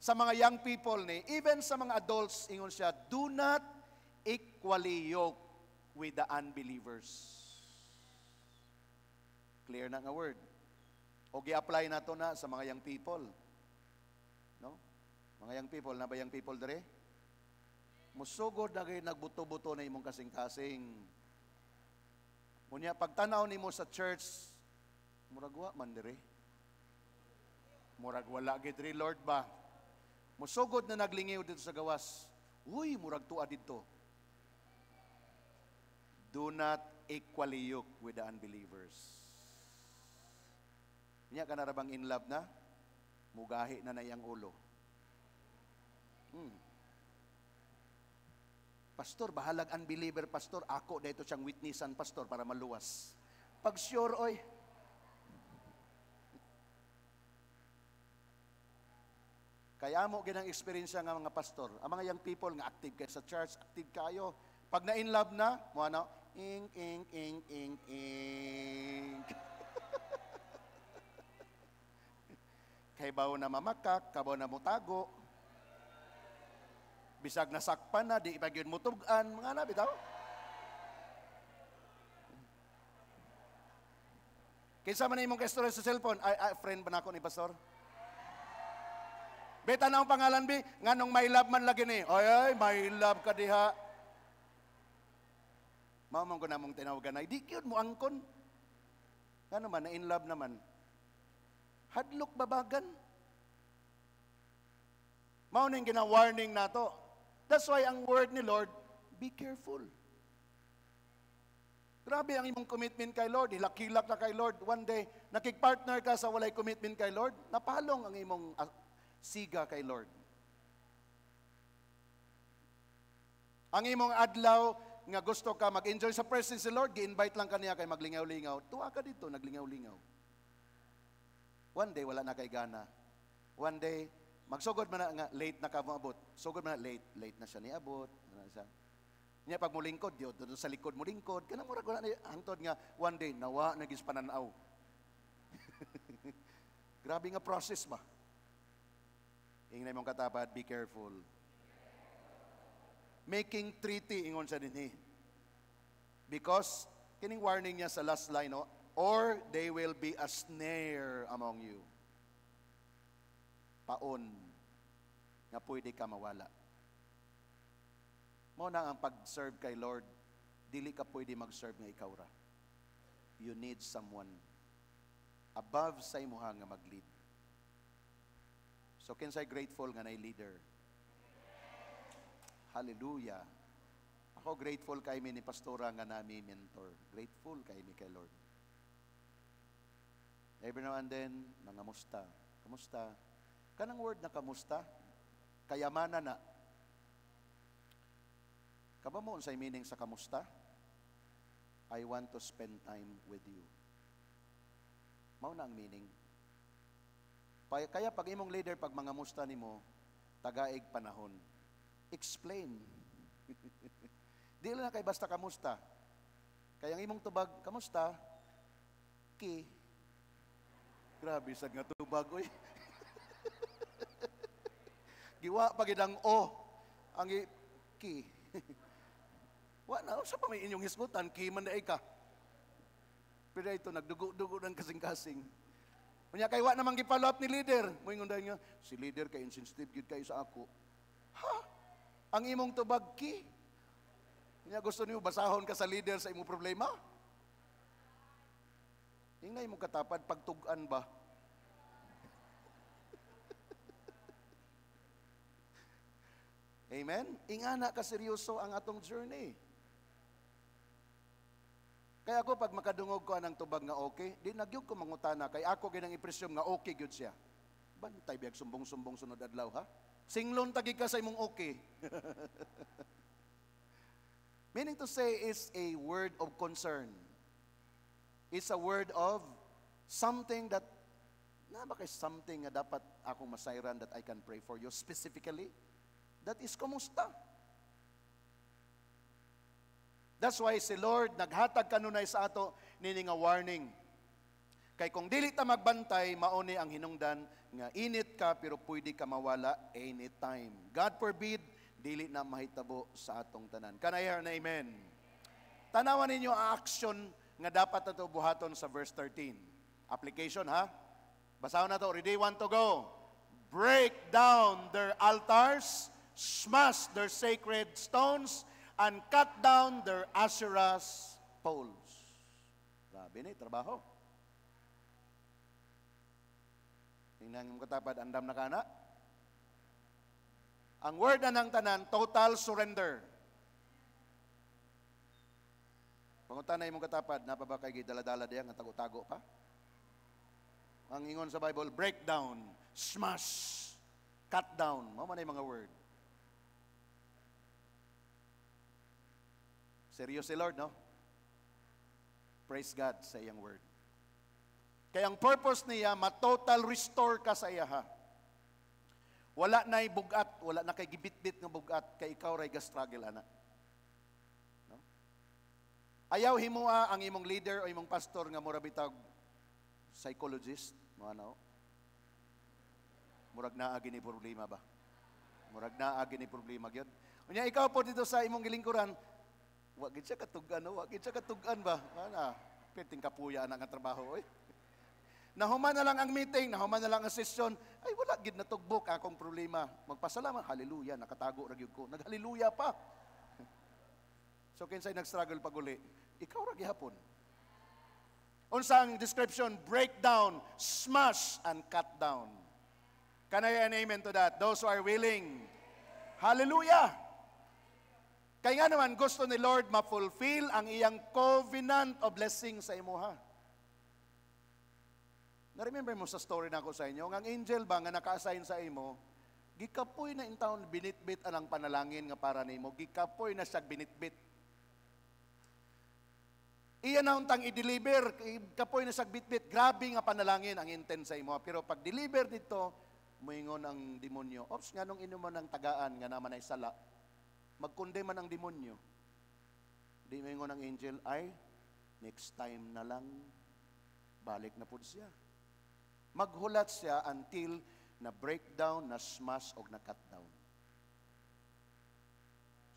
sa mga young people ni, even sa mga adults, ingon siya, do not equally yoke with the unbelievers. Clear na nga word. O gi-apply na to na sa mga young people. No? Mga young people, na ba young people dere? Musugod na kayo nagbuto-buto na imong kasing-kasing. Munya, pagtanaw ni mo sa church, muragwa man dere. Murag wala gidri Lord ba? Musugod na naglingiw dito sa gawas. Uy, murag tuwa dito. Do not equally yoke with the unbelievers. Niya ka na rabang in love na? Mugahi na iyang ulo. Pastor, bahalag unbeliever, pastor. Ako, dito siyang witnessan, pastor, para maluwas. Pag sure, oy. Kaya mo ginang experience nga mga pastor. Ang mga young people nga active kayo sa church, active kayo. Pag na in love na, mo ano, ing. Kay baw na mamakak, kabaw na mutago. Bisag nasakpan na, di ipagyon mo tugan, mga nabi daw. Kinsa man imong kastorya sa cellphone, ay friend ba na ako ni pastor? Beta na ang pangalan, bi, nganong may love man lagi ni. Ay, may love ka diha. Mamang ko na mong tinawagan ay, di yun mo angkon. Nga naman, na in love naman. Hadlok babagan. Mao ning gina-warning nato. That's why ang word ni Lord, be careful. Grabe ang imong commitment kay Lord, hilak-hilak na kay Lord. One day, nakikpartner ka sa walay commitment kay Lord, napalong ang imong siga kay Lord. Ang imong adlaw nga gusto ka mag-enjoy sa presence ni Lord, gi-invite lang kaniya kay maglingaw-lingaw. Tuwa ka dito, naglingaw-lingaw. One day, wala na kay gana. One day, magsugod man na nga, late na ka moabot. Sugod man na, late na siya niabot. Niya, pag mo lingkod, doon sa likod mo lingkod, kanang murag wala na hangtod nga, one day, nawa, nagis pananaw. Grabe nga process ba? Ingay mong katapad, be careful. Making treaty, ingon sa dinhi. Because, kining warning niya sa last line, no? Or they will be a snare among you. Paon nga pwede ka mawala. Mao na ang pag-serve kay Lord, dili ka pwede mag-serve nga ikaw ra. You need someone above sa imuha nga mag-lead. So kinsay grateful nga nay leader? Hallelujah. Ako grateful kay mi ni pastora nga nami mentor. Grateful kay mi kay Lord. Every now and then, nangamusta. Kamusta? Kanang word na kamusta? Kayamanan na. Kaba mo unsay meaning sa kamusta? I want to spend time with you. Mao na ang meaning. Kaya pag imong leader, pag mga musta nimo, tagaig panahon. Explain. Di lang na kay basta kamusta. Kaya ang imong tubag, kamusta? Ki. Grabe, sad nga tubag, oy. Giwa pagidang o. Ang ki. Wa na, sa pa may inyong hisgutan, ki man daay ka. Pero ito, nagdugo-dugo ng kasing-kasing. Kanya kay wa namang gi-follow up ni leader. Moingon dayon nga, si leader kay insensitive gyud kayo sa ako. Ha? Ang imong tubag ki. Kanya gusto niyo basahon ka sa leader sa imong problema? Ingay mo katapad pagtug-an ba? Amen? Ingana ka seryoso ang atong journey. Kaya ako pag makadungog ko anang tubag nga okay, di nagyog ko mangutana kay ako ginang impresyon nga okay gyud siya. Bantay biyag sumbong-sumbong sunod adlaw ha? Singlon tagi ka sa imong okay. Meaning to say is a word of concern. It's a word of something that na ba kay something nga dapat akong masayran that I can pray for you specifically? That is kumusta? That's why si Lord naghatag kanunay sa ato nini nga warning. Kay kung dili ta magbantay, mauni ang hinungdan nga init ka pero pwede ka mawala anytime. God forbid, dili na mahitabo sa atong tanan. Can I hear an amen? Tanawan ninyo ang action nga dapat nato buhaton sa verse 13. Application ha? Basahon na to. Ready, one to go. Break down their altars, smash their sacred stones, and cut down their Asherah's poles. Grabe ni, trabaho. Tingnan mo katapat, andam na kana. Ang word na ng tanan, total surrender. Pangutan na imong katapad, napaba kay gidala-dala diya, nga tago-tago pa. Ang ingon sa Bible, break down, smash, cut down. Mao man ay mga word. Seryoso si Lord, no? Praise God sa iyang word. Kaya ang purpose niya, ma-total restore ka sa iya, ha? Wala na'y bugat, wala na kay gibit-bit ng bugat, kay ikaw ray ga-struggle, ana. No? Ayaw himua ang imong leader o imong pastor nga mura bitag psychologist, mo ano? Murag naa gini problema ba? Murag naa gini problema gyud. Unya ikaw po dito sa imong gilingkuran, wa gid siya katugan, no? Wa gid siya katugan ba? Ana, piting kapuya na nga trabaho oy. Nahuman na lang ang meeting, nahuman na lang ang session, ay wala gid natugbok akong problema. Magpasalamat, hallelujah, nakatago ra gyud ko. Naghallelujah pa. So kinsay nag-struggle pag uli? Ikaw ra gihapon. Unsa ang description? Break down, smash, and cut down. Can I hear an amen to that? Those who are willing. Hallelujah! Kaya nga naman, gusto ni Lord ma-fulfill ang iyang covenant of blessing sa imuha. Na-remember mo sa story na ako sa inyo, ang angel ba nga naka-assign sa imo, gikapoy na in taon binitbit anang panalangin nga para nimo, gikapoy na siya binitbit. Iyan na untang i-deliver, kapoy na siya bitbit, grabe nga panalangin ang intent sa imo. Pero pag deliver dito, moingon ang demonyo, ops, nga nung inuman ng tagaan, nga naman ay sala, magkunde man ang demonyo. Di moingon ang angel, ay, next time na lang, balik na po siya. Maghulat siya until na breakdown, na smash, o na cut down.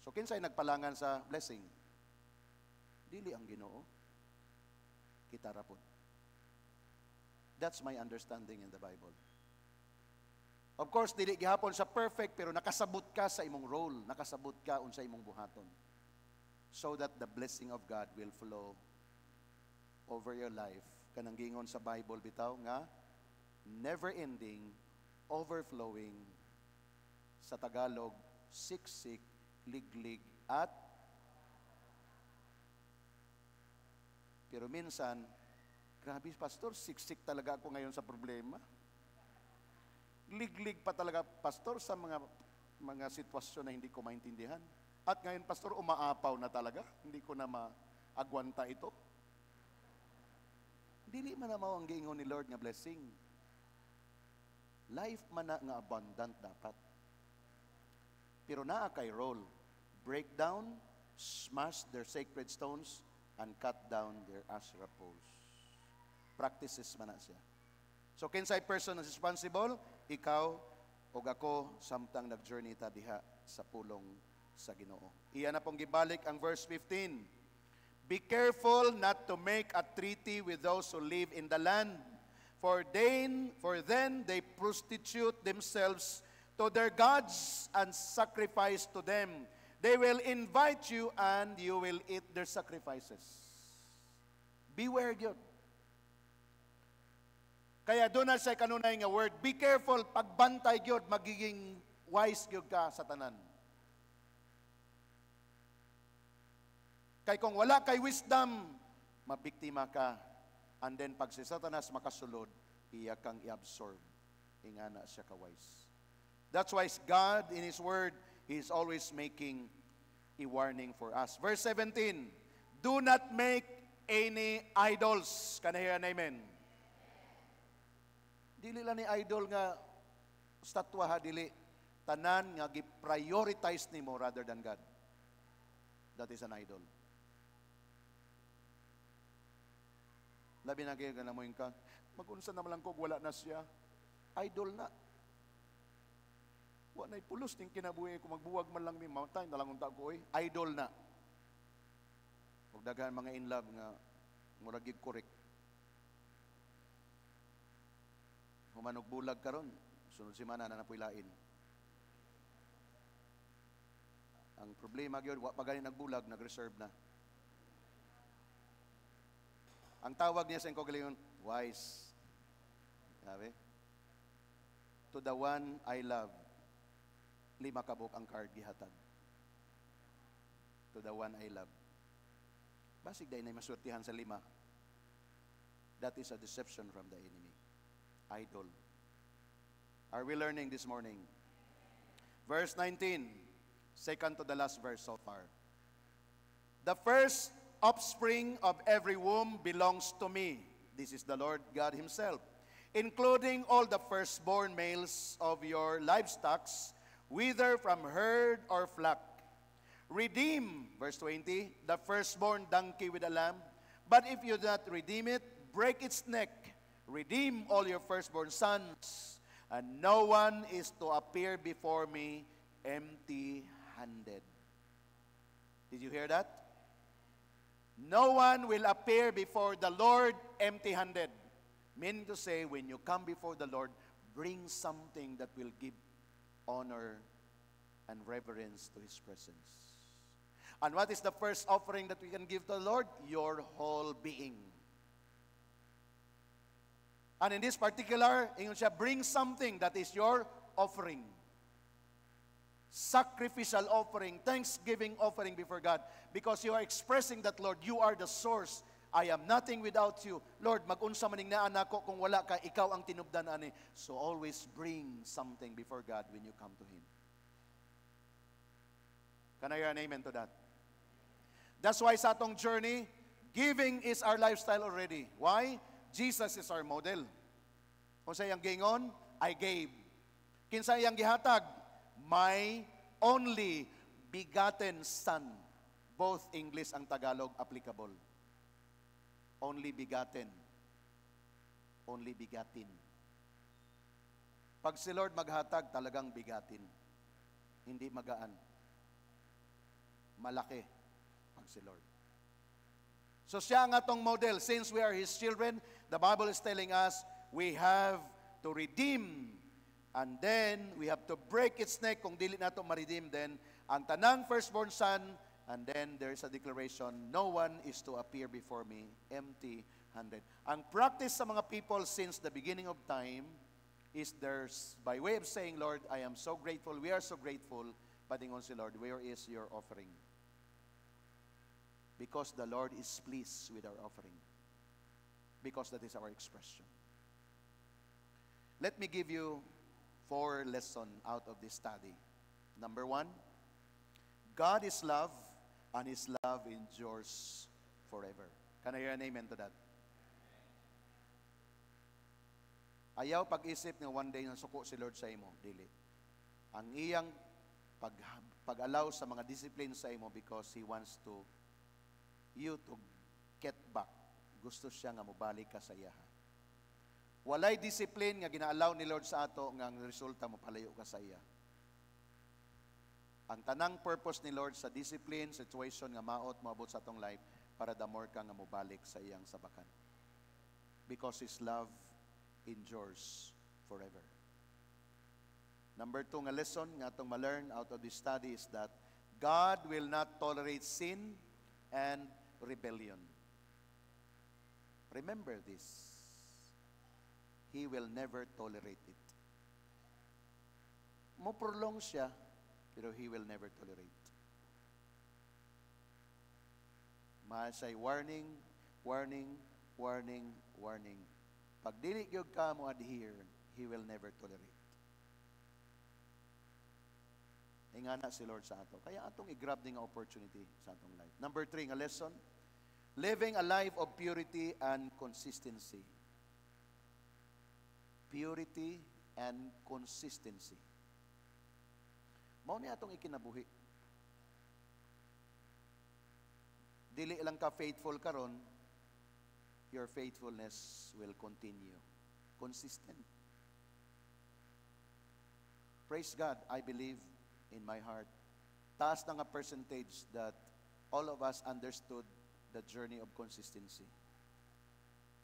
So, kinsay nagpalangan sa blessing? Dili ang Ginoo. Kita ra pod. That's my understanding in the Bible. Of course, dili gihapon sa perfect, pero nakasabot ka sa imong role, nakasabot ka unsa imong buhaton. So that the blessing of God will flow over your life. Kanang gingon sa Bible bitaw nga, never-ending, overflowing, sa Tagalog, siksik, liglig, at pero minsan, grabe pastor, siksik talaga ako ngayon sa problema. Liglig pa talaga pastor sa mga sitwasyon na hindi ko maintindihan. At ngayon pastor, umaapaw na talaga. Hindi ko na maagwanta ito. Dili man na mao ang giingon ni Lord nga blessing. Life man na nga abundant dapat. Pero naa kay role. Break down, smash their sacred stones, and cut down their Asherah poles. Practices man na siya. So kinsay person is responsible? Ikaw o ako samtang nag-journey ta diha sa pulong sa Ginoo. Iyan na pong gibalik ang verse 15. Be careful not to make a treaty with those who live in the land, for then they prostitute themselves to their gods and sacrifice to them. They will invite you and you will eat their sacrifices. Beware yun. Kaya doon na siya kanunay nga word, be careful, pagbantay yun, magiging wise yun ka sa tanan. Kaya kung wala kay wisdom, mabiktima ka. And then pag si Satanas makasulod, iya kang i-absorb. Ingana siya ka-wise. That's why God, in His Word, He is always making a warning for us. Verse 17, do not make any idols. Can I hear an amen? Dili lang ni idol nga statwa ha, dili. Tanan nga gi-prioritize nimo rather than God. That is an idol. Labi na kayo ganamoy ka, mag-unsa naman lang ko, wala na siya. Idol na. Wa na'y pulos ning kinabuhi ko, magbuwag man lang mi, mamatay na lang unta ko, idol na. Huwag daghan mga in love nga, muragig correct. Humanog bulag karon, sunod simana na napuilain. Ang problema gyud, wa pa gani nagbulag, nag-reserve na. Ang tawag niya sa kaugalingon, wise. Sabi? To the one I love, 5 kabuk ang card gihatag. To the one I love. Basig dahil na masurtihan sa 5. That is a deception from the enemy. Idol. Are we learning this morning? Verse 19, second to the last verse so far. The first offspring of every womb belongs to me. This is the Lord God Himself, including all the firstborn males of your livestock, whether from herd or flock. Redeem, verse 20, the firstborn donkey with a lamb. But if you do not redeem it, break its neck. Redeem all your firstborn sons, and no one is to appear before me empty-handed. Did you hear that? No one will appear before the Lord empty-handed. Meaning to say, when you come before the Lord, bring something that will give honor and reverence to His presence. And what is the first offering that we can give to the Lord? Your whole being. And in this particular, ingon siya, bring something that is your offering. Sacrificial offering, thanksgiving offering before God. Because you are expressing that, Lord, you are the source. I am nothing without you. Lord, mag-unsa maning naan ako kung wala ka, ikaw ang tinubdan ani. So always bring something before God when you come to Him. Can I hear an amen to that? That's why sa atong journey, giving is our lifestyle already. Why? Jesus is our model. Kung sa iyang gingon, I gave. Kinsa iyang gihatag? My only begotten Son. Both English ang Tagalog applicable. Only begotten. Only begotten. Pag si Lord maghatag, talagang bigatin. Hindi magaan. Malaki pag si Lord. So siya ang atong model. Since we are His children, the Bible is telling us we have to redeem. And then we have to break its neck. Kung dili nato ma-redeem, then ang tanang firstborn son. And then there's a declaration, no one is to appear before me empty-handed. Ang practice sa mga people since the beginning of time is there's, by way of saying, Lord, I am so grateful, we are so grateful, patingon si Lord, where is your offering? Because the Lord is pleased with our offering. Because that is our expression. Let me give you 4 lessons out of this study. Number 1, God is love, and His love endures forever. Can I hear an amen to that? Ayaw pag-isip nga one day nasuko si Lord sa imo, dili. Ang iyang pag-allow sa mga discipline sa imo because He wants you to get back. Gusto siya nga mobalik ka sa iya. Walay discipline nga gina-allow ni Lord sa ato nga ang resulta mo palayo ka sa iya. Ang tanang purpose ni Lord sa discipline, situation nga maot moabot sa atong life para the more ka nga mobalik sa iyang sabakan. Because His love endures forever. Number 2 nga lesson nga atong ma-learn out of this study is that God will not tolerate sin and rebellion. Remember this. He will never tolerate it. Mo-prolong siya, pero He will never tolerate. Masay warning, warning, warning, warning. Pag dili gyud ka mo adhere, He will never tolerate. Ingana si Lord sa ato. Kaya atong i-grab din nga opportunity sa atong life. Number 3 nga lesson, living a life of purity and consistency. Purity and consistency. Mao ni atong ikinabuhi. Dili lang ka faithful karon, your faithfulness will continue. Consistent. Praise God, I believe in my heart, taas na nga percentage that all of us understood the journey of consistency.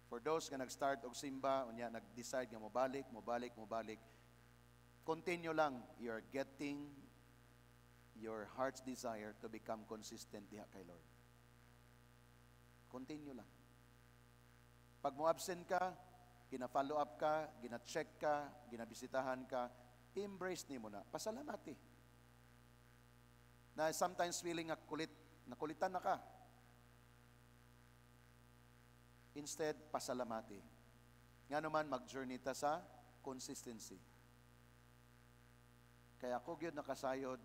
For those nga nag-start og simba, unya nag-decide nga mobalik, continue lang. You're getting your heart's desire to become consistent diha kay Lord. Continue lang. Pag mo absent ka, gina-follow up ka, gina-check ka, ginabisitahan ka, embrace ni mo na. Pasalamati. Na sometimes feeling nga nakulitan na ka. Instead, pasalamati. Nga naman, mag-journey ta sa consistency. Kaya ako gyud nakasayod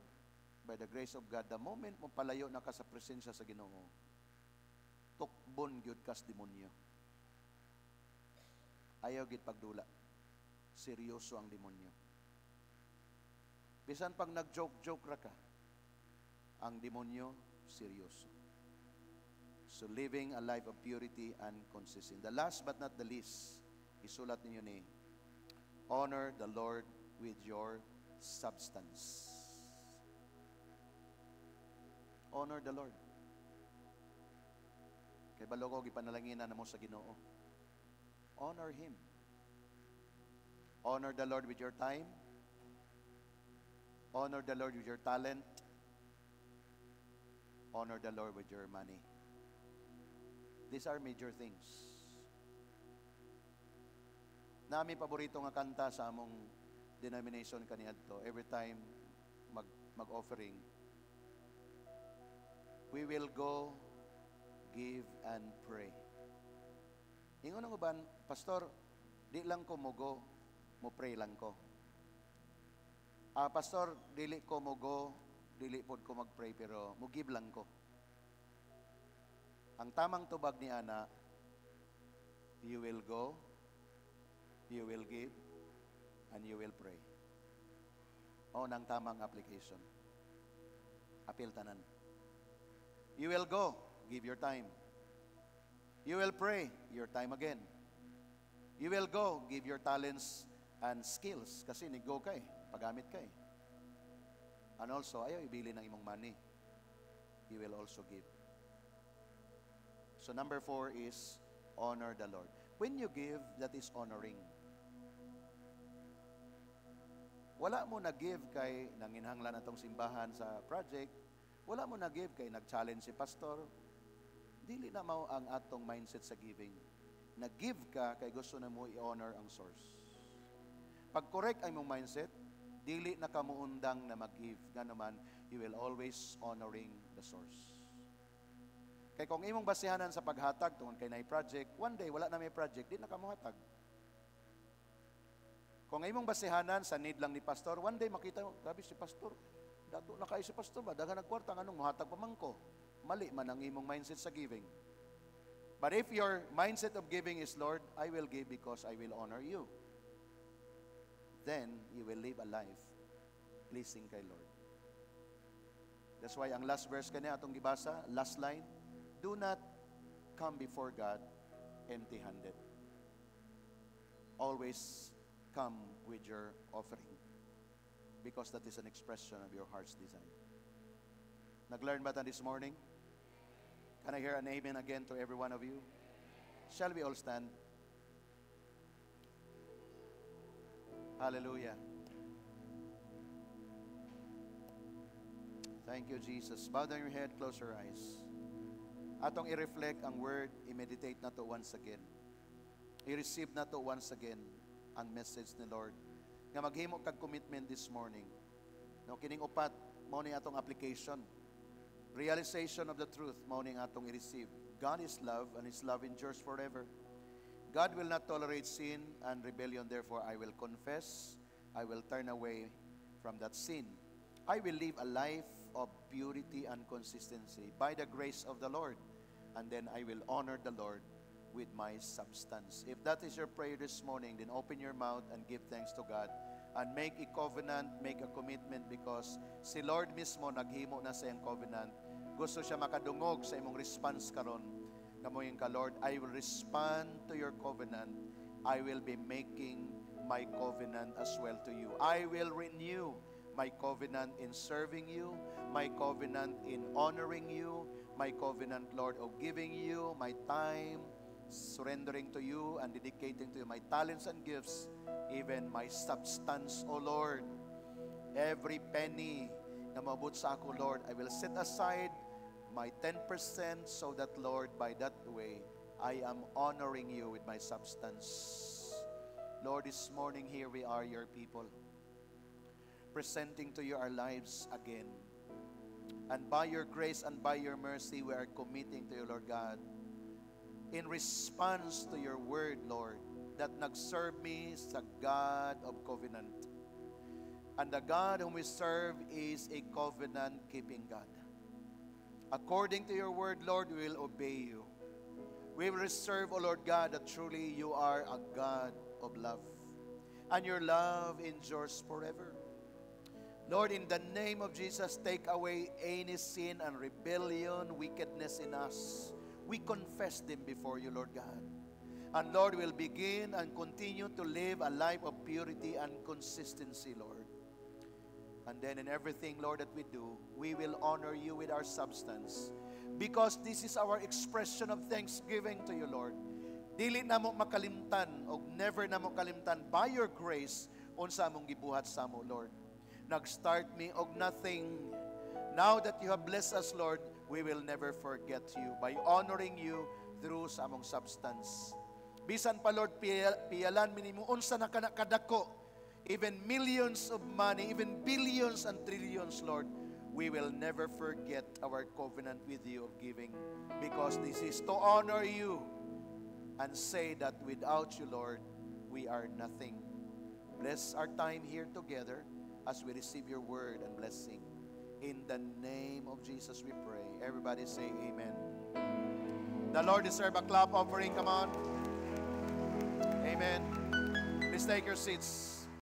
by the grace of God, the moment mo palayo na ka sa presensya sa Ginoo, tukbon gyud kas demonyo. Ayaw gid pagdula. Seryoso ang demonyo. Bisan pag nag-joke-joke ra ka, ang demonyo seryoso. So living a life of purity and consistency. The last but not the least, isulat ninyo ni, honor the Lord with your substance. Honor the Lord. Kay balo ko gipanalanginan namo sa Ginoo. Honor Him. Honor the Lord with your time. Honor the Lord with your talent. Honor the Lord with your money. These are major things. Nami paborito nga kanta sa among denomination kaniadto. Every time mag-offering, we will go, give, and pray. Ingon ang uban, Pastor, di lang ko mo pray lang ko. Pastor, dili ko mo dili pod ko mag-pray, pero mo give lang ko. Ang tamang tubag ni ana, you will go, you will give, and you will pray. O nang tamang application. Apil tanan. You will go, give your time. You will pray, your time again. You will go, give your talents and skills. Kasi ni-go kay, pagamit kay. And also, ayaw ibili ng imong money. You will also give. So number 4 is, honor the Lord. When you give, that is honoring. Wala mo na-give kay nanginhanglan atong simbahan sa project. Wala mo na-give kay nag-challenge si pastor. Dili na mao ang atong mindset sa giving. Nag-give ka kay gusto na mo i-honor ang source. Pag correct ay mong mindset, dili na ka muundang na mag-give. Nga naman, you will always honoring the source. Kay kung imong basihanan sa paghatag tungod kay nay project, one day wala na may project, di na ka muhatag. Kung imong basihanan sa need lang ni pastor, one day makita mo, grabe si pastor, dato na kayo si pastor ba, daga nagkwarta nga nung muhatag pa man ko. Mali man ang imong mindset sa giving. But if your mindset of giving is, Lord, I will give because I will honor you. then you will live a life pleasing kay Lord. That's why ang last verse kanya atong gibasa, last line, do not come before God empty-handed. Always come with your offering, because that is an expression of your heart's desire. Nag-learn ba tayo this morning? Can I hear an amen again to every one of you? Shall we all stand? Hallelujah. Thank you, Jesus. Bow down your head, close your eyes. Atong i-reflect ang word, i-meditate na to once again. I-receive na to once again ang message ni Lord. Nga maghimo kag commitment this morning. No, kining upat, mao ni atong application. Realization of the truth, mao ni atong i-receive. God is love, and His love endures forever. God will not tolerate sin and rebellion. Therefore, I will confess, I will turn away from that sin. I will live a life of purity and consistency by the grace of the Lord. And then I will honor the Lord with my substance. If that is your prayer this morning, then open your mouth and give thanks to God. And make a covenant, make a commitment, because si Lord mismo naghimo na sa iyang covenant. Gusto siya makadungog sa imong response karon. Kamoyong ka, Lord, I will respond to your covenant. I will be making my covenant as well to you. I will renew my covenant in serving you, my covenant in honoring you, my covenant, Lord, of giving you my time, surrendering to you and dedicating to you my talents and gifts, even my substance, O Lord. Every penny na mabut sa ako, Lord, I will set aside my 10% so that, Lord, by that way, I am honoring you with my substance. Lord, this morning here we are, your people, presenting to you our lives again. And by your grace and by your mercy, we are committing to you, Lord God, in response to your word, Lord, that nag-serve me sa God of covenant. And the God whom we serve is a covenant-keeping God. According to your word, Lord, we will obey you. We will serve, O Lord God, that truly you are a God of love. And your love endures forever. Lord, in the name of Jesus, take away any sin and rebellion, wickedness in us. We confess them before you, Lord God. And Lord, we'll begin and continue to live a life of purity and consistency, Lord. And then in everything, Lord, that we do, we will honor you with our substance. Because this is our expression of thanksgiving to you, Lord. Dili na mo makalimtan, o never na mo kalimtan, by your grace, unsa mong gibuhat sa mo, Lord. Nag-start me og nothing. Now that you have blessed us, Lord, we will never forget you by honoring you through sa among substance. Bisan pa, Lord, piyalan minimo unsa na kadako, even millions of money, even billions and trillions, Lord, we will never forget our covenant with you of giving, because this is to honor you and say that without you, Lord, we are nothing. Bless our time here together as we receive your word and blessing. In the name of Jesus we pray. Everybody say amen. The Lord deserves a clap offering. Come on. Amen. Please take your seats.